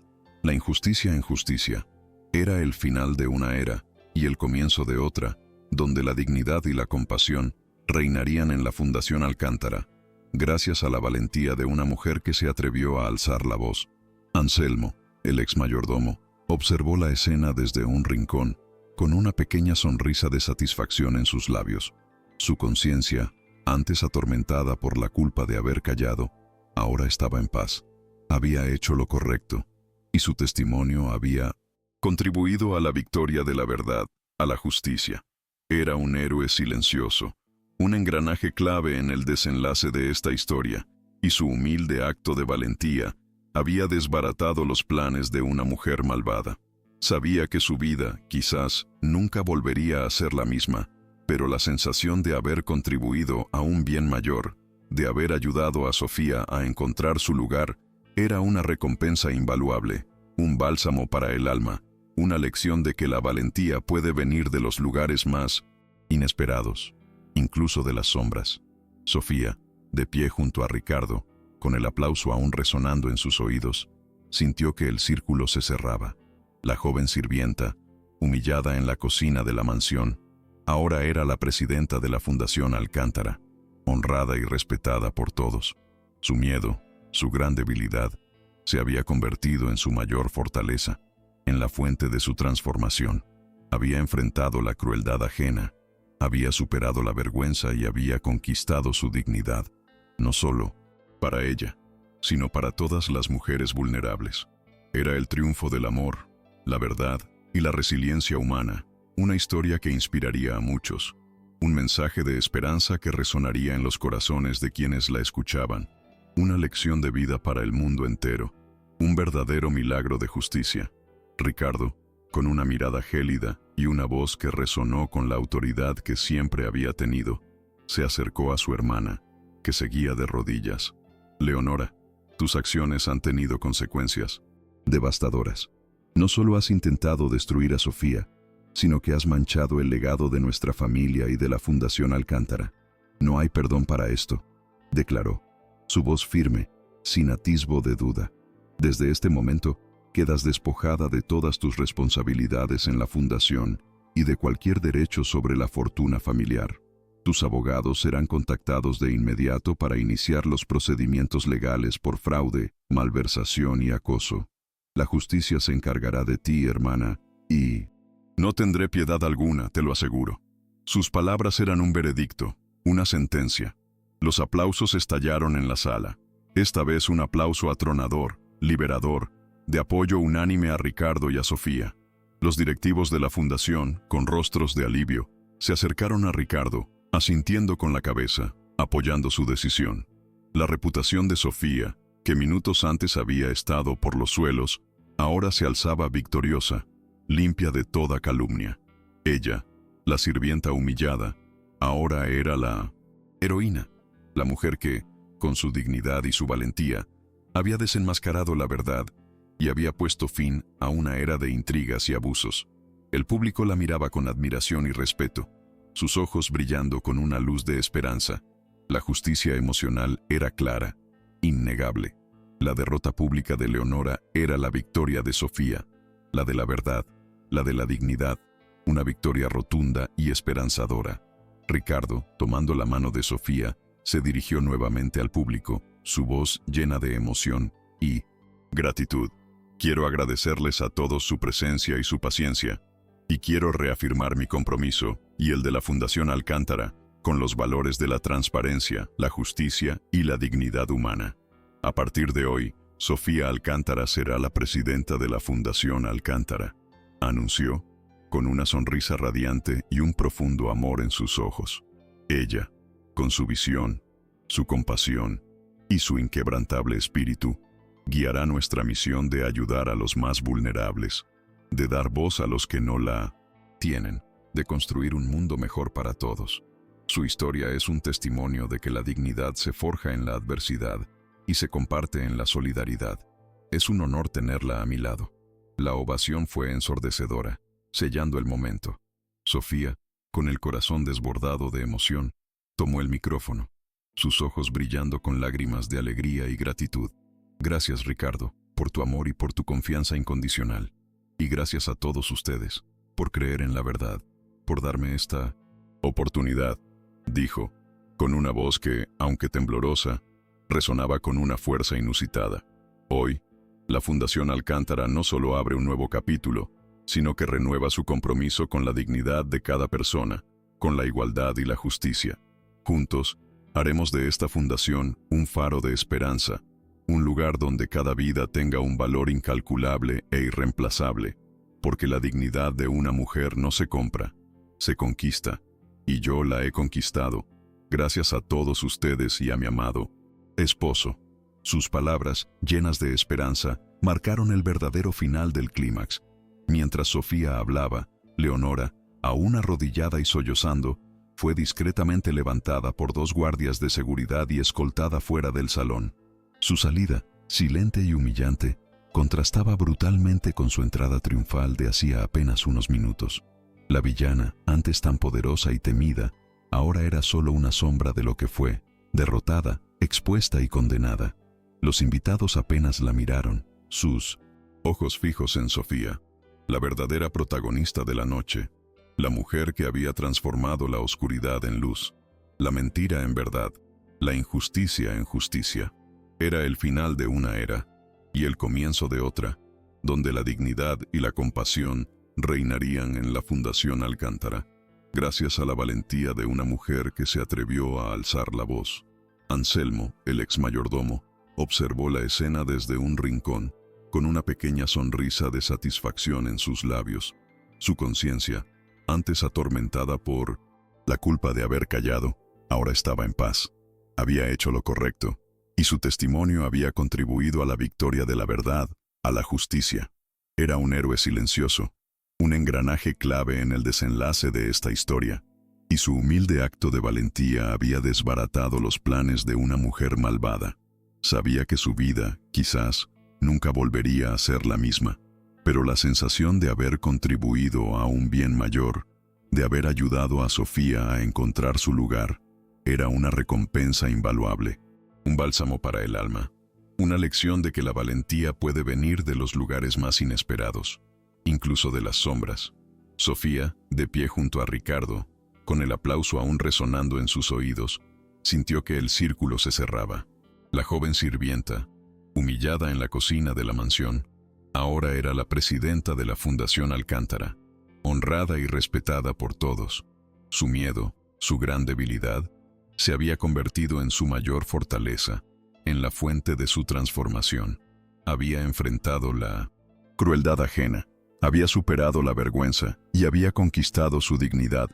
la injusticia en justicia. Era el final de una era y el comienzo de otra, donde la dignidad y la compasión reinarían en la Fundación Alcántara, gracias a la valentía de una mujer que se atrevió a alzar la voz. Anselmo, el ex mayordomo, observó la escena desde un rincón, con una pequeña sonrisa de satisfacción en sus labios. Su conciencia, antes atormentada por la culpa de haber callado, ahora estaba en paz. Había hecho lo correcto, y su testimonio había contribuido a la victoria de la verdad, a la justicia. Era un héroe silencioso, un engranaje clave en el desenlace de esta historia, y su humilde acto de valentía había desbaratado los planes de una mujer malvada. Sabía que su vida, quizás, nunca volvería a ser la misma, pero la sensación de haber contribuido a un bien mayor, de haber ayudado a Sofía a encontrar su lugar, era una recompensa invaluable, un bálsamo para el alma, una lección de que la valentía puede venir de los lugares más inesperados, incluso de las sombras. Sofía, de pie junto a Ricardo, con el aplauso aún resonando en sus oídos, sintió que el círculo se cerraba. La joven sirvienta, humillada en la cocina de la mansión, ahora era la presidenta de la Fundación Alcántara, honrada y respetada por todos. Su miedo, su gran debilidad, se había convertido en su mayor fortaleza, en la fuente de su transformación. Había enfrentado la crueldad ajena, había superado la vergüenza y había conquistado su dignidad, no solo para ella, sino para todas las mujeres vulnerables. Era el triunfo del amor, la verdad y la resiliencia humana, una historia que inspiraría a muchos, un mensaje de esperanza que resonaría en los corazones de quienes la escuchaban, una lección de vida para el mundo entero, un verdadero milagro de justicia. Ricardo, con una mirada gélida y una voz que resonó con la autoridad que siempre había tenido, se acercó a su hermana, que seguía de rodillas. Leonora, tus acciones han tenido consecuencias devastadoras. No solo has intentado destruir a Sofía, sino que has manchado el legado de nuestra familia y de la Fundación Alcántara. No hay perdón para esto, declaró, su voz firme, sin atisbo de duda. Desde este momento, quedas despojada de todas tus responsabilidades en la fundación y de cualquier derecho sobre la fortuna familiar. Tus abogados serán contactados de inmediato para iniciar los procedimientos legales por fraude, malversación y acoso. La justicia se encargará de ti, hermana, y no tendré piedad alguna, te lo aseguro. Sus palabras eran un veredicto, una sentencia. Los aplausos estallaron en la sala. Esta vez un aplauso atronador, liberador, de apoyo unánime a Ricardo y a Sofía. Los directivos de la fundación, con rostros de alivio, se acercaron a Ricardo, asintiendo con la cabeza, apoyando su decisión. La reputación de Sofía, que minutos antes había estado por los suelos, ahora se alzaba victoriosa, limpia de toda calumnia. Ella, la sirvienta humillada, ahora era la heroína, la mujer que, con su dignidad y su valentía, había desenmascarado la verdad y había puesto fin a una era de intrigas y abusos. El público la miraba con admiración y respeto, sus ojos brillando con una luz de esperanza. La justicia emocional era clara, innegable. La derrota pública de Leonora era la victoria de Sofía, la de la verdad, la de la dignidad, una victoria rotunda y esperanzadora. Ricardo, tomando la mano de Sofía, se dirigió nuevamente al público, su voz llena de emoción y gratitud. Quiero agradecerles a todos su presencia y su paciencia, y quiero reafirmar mi compromiso, y el de la Fundación Alcántara, con los valores de la transparencia, la justicia y la dignidad humana. A partir de hoy, Sofía Alcántara será la presidenta de la Fundación Alcántara, anunció, con una sonrisa radiante y un profundo amor en sus ojos. Ella, con su visión, su compasión y su inquebrantable espíritu, guiará nuestra misión de ayudar a los más vulnerables, de dar voz a los que no la tienen, de construir un mundo mejor para todos. Su historia es un testimonio de que la dignidad se forja en la adversidad y se comparte en la solidaridad. Es un honor tenerla a mi lado. La ovación fue ensordecedora, sellando el momento. Sofía, con el corazón desbordado de emoción, tomó el micrófono, sus ojos brillando con lágrimas de alegría y gratitud. Gracias, Ricardo, por tu amor y por tu confianza incondicional. Y gracias a todos ustedes, por creer en la verdad, por darme esta oportunidad, dijo, con una voz que, aunque temblorosa, resonaba con una fuerza inusitada. Hoy, la Fundación Alcántara no solo abre un nuevo capítulo, sino que renueva su compromiso con la dignidad de cada persona, con la igualdad y la justicia. Juntos, haremos de esta fundación un faro de esperanza, un lugar donde cada vida tenga un valor incalculable e irreemplazable, porque la dignidad de una mujer no se compra, se conquista, y yo la he conquistado, gracias a todos ustedes y a mi amado esposo. Sus palabras, llenas de esperanza, marcaron el verdadero final del clímax. Mientras Sofía hablaba, Leonora, aún arrodillada y sollozando, fue discretamente levantada por 2 guardias de seguridad y escoltada fuera del salón. Su salida, silente y humillante, contrastaba brutalmente con su entrada triunfal de hacía apenas unos minutos. La villana, antes tan poderosa y temida, ahora era solo una sombra de lo que fue, derrotada, expuesta y condenada. Los invitados apenas la miraron, sus ojos fijos en Sofía, la verdadera protagonista de la noche, la mujer que había transformado la oscuridad en luz, la mentira en verdad, la injusticia en justicia. Era el final de una era y el comienzo de otra, donde la dignidad y la compasión reinarían en la Fundación Alcántara, gracias a la valentía de una mujer que se atrevió a alzar la voz. Anselmo, el ex mayordomo, observó la escena desde un rincón, con una pequeña sonrisa de satisfacción en sus labios. Su conciencia, antes atormentada por la culpa de haber callado, ahora estaba en paz. Había hecho lo correcto, y su testimonio había contribuido a la victoria de la verdad, a la justicia. Era un héroe silencioso, un engranaje clave en el desenlace de esta historia, y su humilde acto de valentía había desbaratado los planes de una mujer malvada. Sabía que su vida, quizás, nunca volvería a ser la misma, pero la sensación de haber contribuido a un bien mayor, de haber ayudado a Sofía a encontrar su lugar, era una recompensa invaluable, un bálsamo para el alma, una lección de que la valentía puede venir de los lugares más inesperados, incluso de las sombras. Sofía, de pie junto a Ricardo, con el aplauso aún resonando en sus oídos, sintió que el círculo se cerraba. La joven sirvienta, humillada en la cocina de la mansión, ahora era la presidenta de la Fundación Alcántara, honrada y respetada por todos. Su miedo, su gran debilidad, se había convertido en su mayor fortaleza, en la fuente de su transformación. Había enfrentado la crueldad ajena, había superado la vergüenza y había conquistado su dignidad,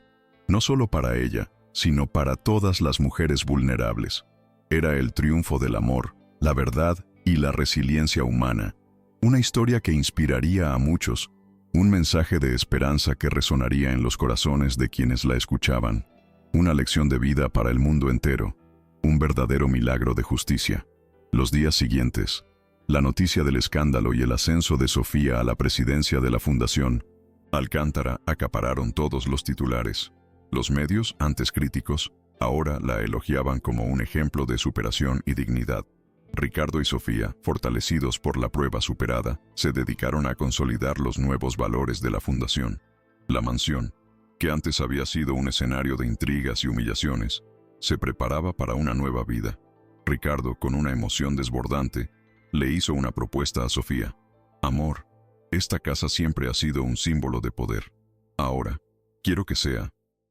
no solo para ella, sino para todas las mujeres vulnerables. Era el triunfo del amor, la verdad y la resiliencia humana, una historia que inspiraría a muchos, un mensaje de esperanza que resonaría en los corazones de quienes la escuchaban, una lección de vida para el mundo entero, un verdadero milagro de justicia. Los días siguientes, la noticia del escándalo y el ascenso de Sofía a la presidencia de la Fundación Alcántara acapararon todos los titulares. Los medios, antes críticos, ahora la elogiaban como un ejemplo de superación y dignidad. Ricardo y Sofía, fortalecidos por la prueba superada, se dedicaron a consolidar los nuevos valores de la fundación. La mansión, que antes había sido un escenario de intrigas y humillaciones, se preparaba para una nueva vida. Ricardo, con una emoción desbordante, le hizo una propuesta a Sofía. Amor, esta casa siempre ha sido un símbolo de poder. Ahora, quiero que sea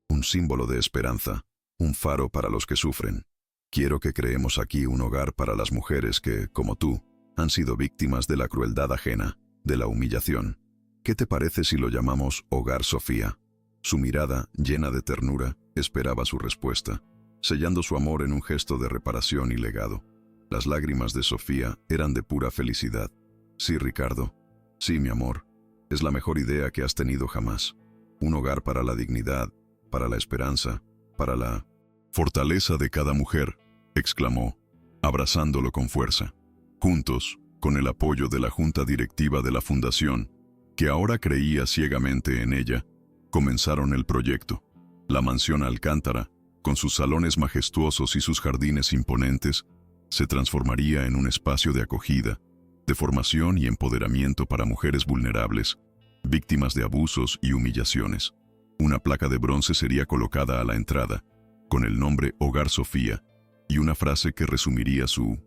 un símbolo de esperanza, un faro para los que sufren. Quiero que creemos aquí un hogar para las mujeres que, como tú, han sido víctimas de la crueldad ajena, de la humillación. ¿Qué te parece si lo llamamos Hogar Sofía? Su mirada, llena de ternura, esperaba su respuesta, sellando su amor en un gesto de reparación y legado. Las lágrimas de Sofía eran de pura felicidad. Sí, Ricardo. Sí, mi amor. Es la mejor idea que has tenido jamás. Un hogar para la dignidad, para la esperanza, para la fortaleza de cada mujer, exclamó, abrazándolo con fuerza. Juntos, con el apoyo de la junta directiva de la fundación, que ahora creía ciegamente en ella, comenzaron el proyecto. La mansión Alcántara, con sus salones majestuosos y sus jardines imponentes, se transformaría en un espacio de acogida, de formación y empoderamiento para mujeres vulnerables, víctimas de abusos y humillaciones. Una placa de bronce sería colocada a la entrada, con el nombre Hogar Sofía, y una frase que resumiría su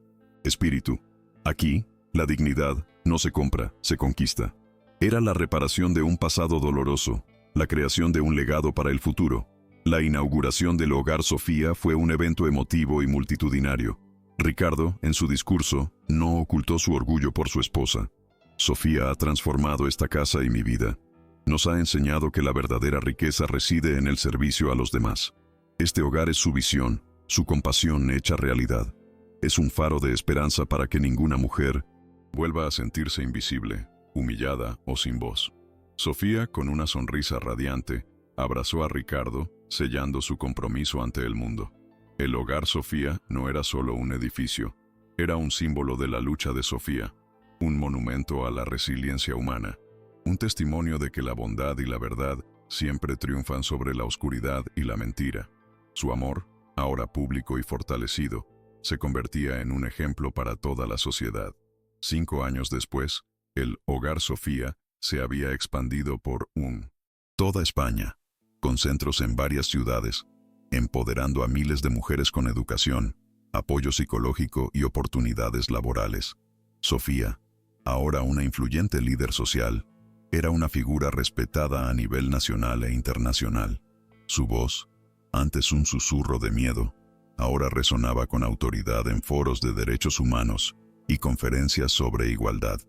espíritu. Aquí, la dignidad no se compra, se conquista. Era la reparación de un pasado doloroso, la creación de un legado para el futuro. La inauguración del Hogar Sofía fue un evento emotivo y multitudinario. Ricardo, en su discurso, no ocultó su orgullo por su esposa. Sofía ha transformado esta casa y mi vida. Nos ha enseñado que la verdadera riqueza reside en el servicio a los demás. Este hogar es su visión, su compasión hecha realidad. Es un faro de esperanza para que ninguna mujer vuelva a sentirse invisible, humillada o sin voz. Sofía, con una sonrisa radiante, abrazó a Ricardo, sellando su compromiso ante el mundo. El Hogar Sofía no era solo un edificio, era un símbolo de la lucha de Sofía, un monumento a la resiliencia humana, un testimonio de que la bondad y la verdad siempre triunfan sobre la oscuridad y la mentira. Su amor, ahora público y fortalecido, se convertía en un ejemplo para toda la sociedad. 5 años después, el Hogar Sofía se había expandido por toda España, con centros en varias ciudades, empoderando a miles de mujeres con educación, apoyo psicológico y oportunidades laborales. Sofía, ahora una influyente líder social, era una figura respetada a nivel nacional e internacional. Su voz, antes un susurro de miedo, ahora resonaba con autoridad en foros de derechos humanos y conferencias sobre igualdad.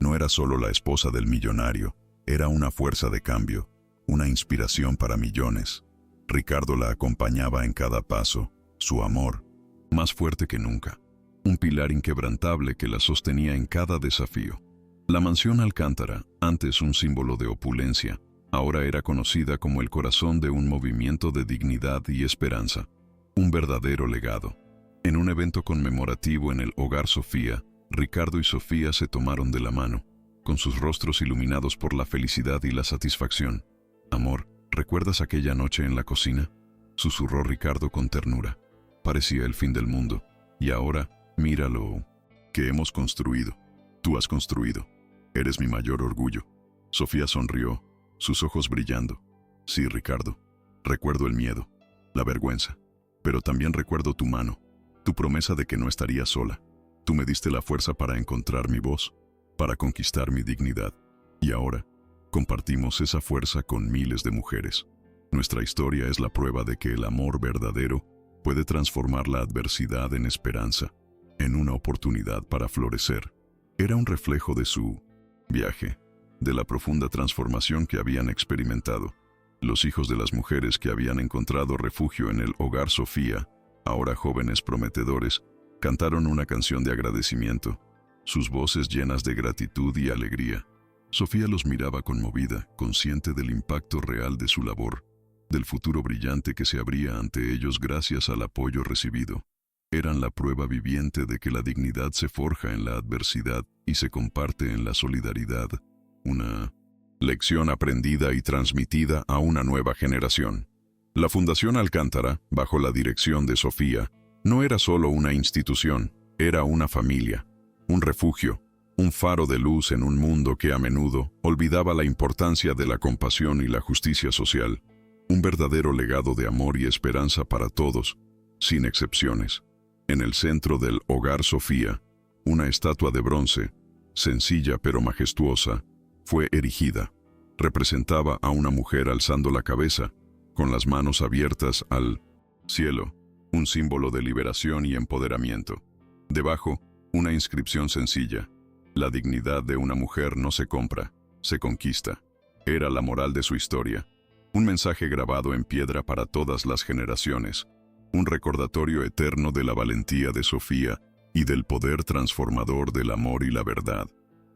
No era solo la esposa del millonario, era una fuerza de cambio, una inspiración para millones. Ricardo la acompañaba en cada paso, su amor, más fuerte que nunca, un pilar inquebrantable que la sostenía en cada desafío. La mansión Alcántara, antes un símbolo de opulencia, ahora era conocida como el corazón de un movimiento de dignidad y esperanza, un verdadero legado. En un evento conmemorativo en el Hogar Sofía, Ricardo y Sofía se tomaron de la mano, con sus rostros iluminados por la felicidad y la satisfacción. «Amor, ¿recuerdas aquella noche en la cocina?», susurró Ricardo con ternura. Parecía el fin del mundo. Y ahora, mira lo que hemos construido. Tú has construido. Eres mi mayor orgullo. Sofía sonrió, sus ojos brillando. Sí, Ricardo. Recuerdo el miedo, la vergüenza. Pero también recuerdo tu mano, tu promesa de que no estaría sola. Tú me diste la fuerza para encontrar mi voz, para conquistar mi dignidad. Y ahora, compartimos esa fuerza con miles de mujeres. Nuestra historia es la prueba de que el amor verdadero puede transformar la adversidad en esperanza, en una oportunidad para florecer. Era un reflejo de su viaje, de la profunda transformación que habían experimentado. Los hijos de las mujeres que habían encontrado refugio en el Hogar Sofía, ahora jóvenes prometedores, cantaron una canción de agradecimiento, sus voces llenas de gratitud y alegría. Sofía los miraba conmovida, consciente del impacto real de su labor, del futuro brillante que se abría ante ellos gracias al apoyo recibido. Eran la prueba viviente de que la dignidad se forja en la adversidad y se comparte en la solidaridad. Una lección aprendida y transmitida a una nueva generación. La Fundación Alcántara, bajo la dirección de Sofía, no era solo una institución, era una familia, un refugio, un faro de luz en un mundo que a menudo olvidaba la importancia de la compasión y la justicia social. Un verdadero legado de amor y esperanza para todos, sin excepciones. En el centro del Hogar Sofía, una estatua de bronce, sencilla pero majestuosa, fue erigida. Representaba a una mujer alzando la cabeza, con las manos abiertas al Cielo, un símbolo de liberación y empoderamiento. Debajo, una inscripción sencilla. La dignidad de una mujer no se compra, se conquista. Era la moral de su historia. Un mensaje grabado en piedra para todas las generaciones. Un recordatorio eterno de la valentía de Sofía y del poder transformador del amor y la verdad.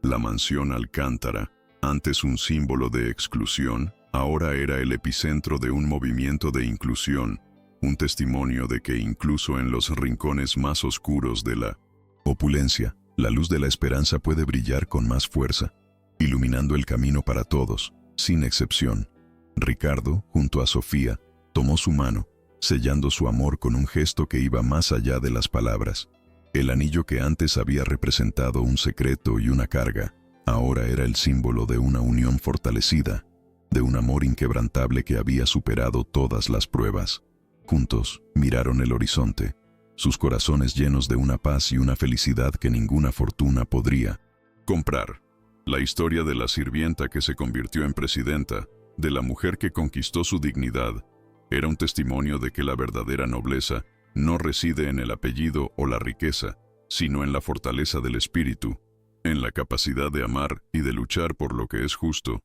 La mansión Alcántara, antes un símbolo de exclusión, ahora era el epicentro de un movimiento de inclusión, un testimonio de que incluso en los rincones más oscuros de la opulencia, la luz de la esperanza puede brillar con más fuerza, iluminando el camino para todos, sin excepción. Ricardo, junto a Sofía, tomó su mano, sellando su amor con un gesto que iba más allá de las palabras. El anillo que antes había representado un secreto y una carga, ahora era el símbolo de una unión fortalecida, de un amor inquebrantable que había superado todas las pruebas. Juntos miraron el horizonte, sus corazones llenos de una paz y una felicidad que ninguna fortuna podría comprar. La historia de la sirvienta que se convirtió en presidenta, de la mujer que conquistó su dignidad, era un testimonio de que la verdadera nobleza no reside en el apellido o la riqueza, sino en la fortaleza del espíritu, en la capacidad de amar y de luchar por lo que es justo,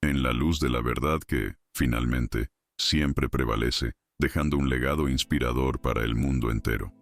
en la luz de la verdad que, finalmente, siempre prevalece, dejando un legado inspirador para el mundo entero.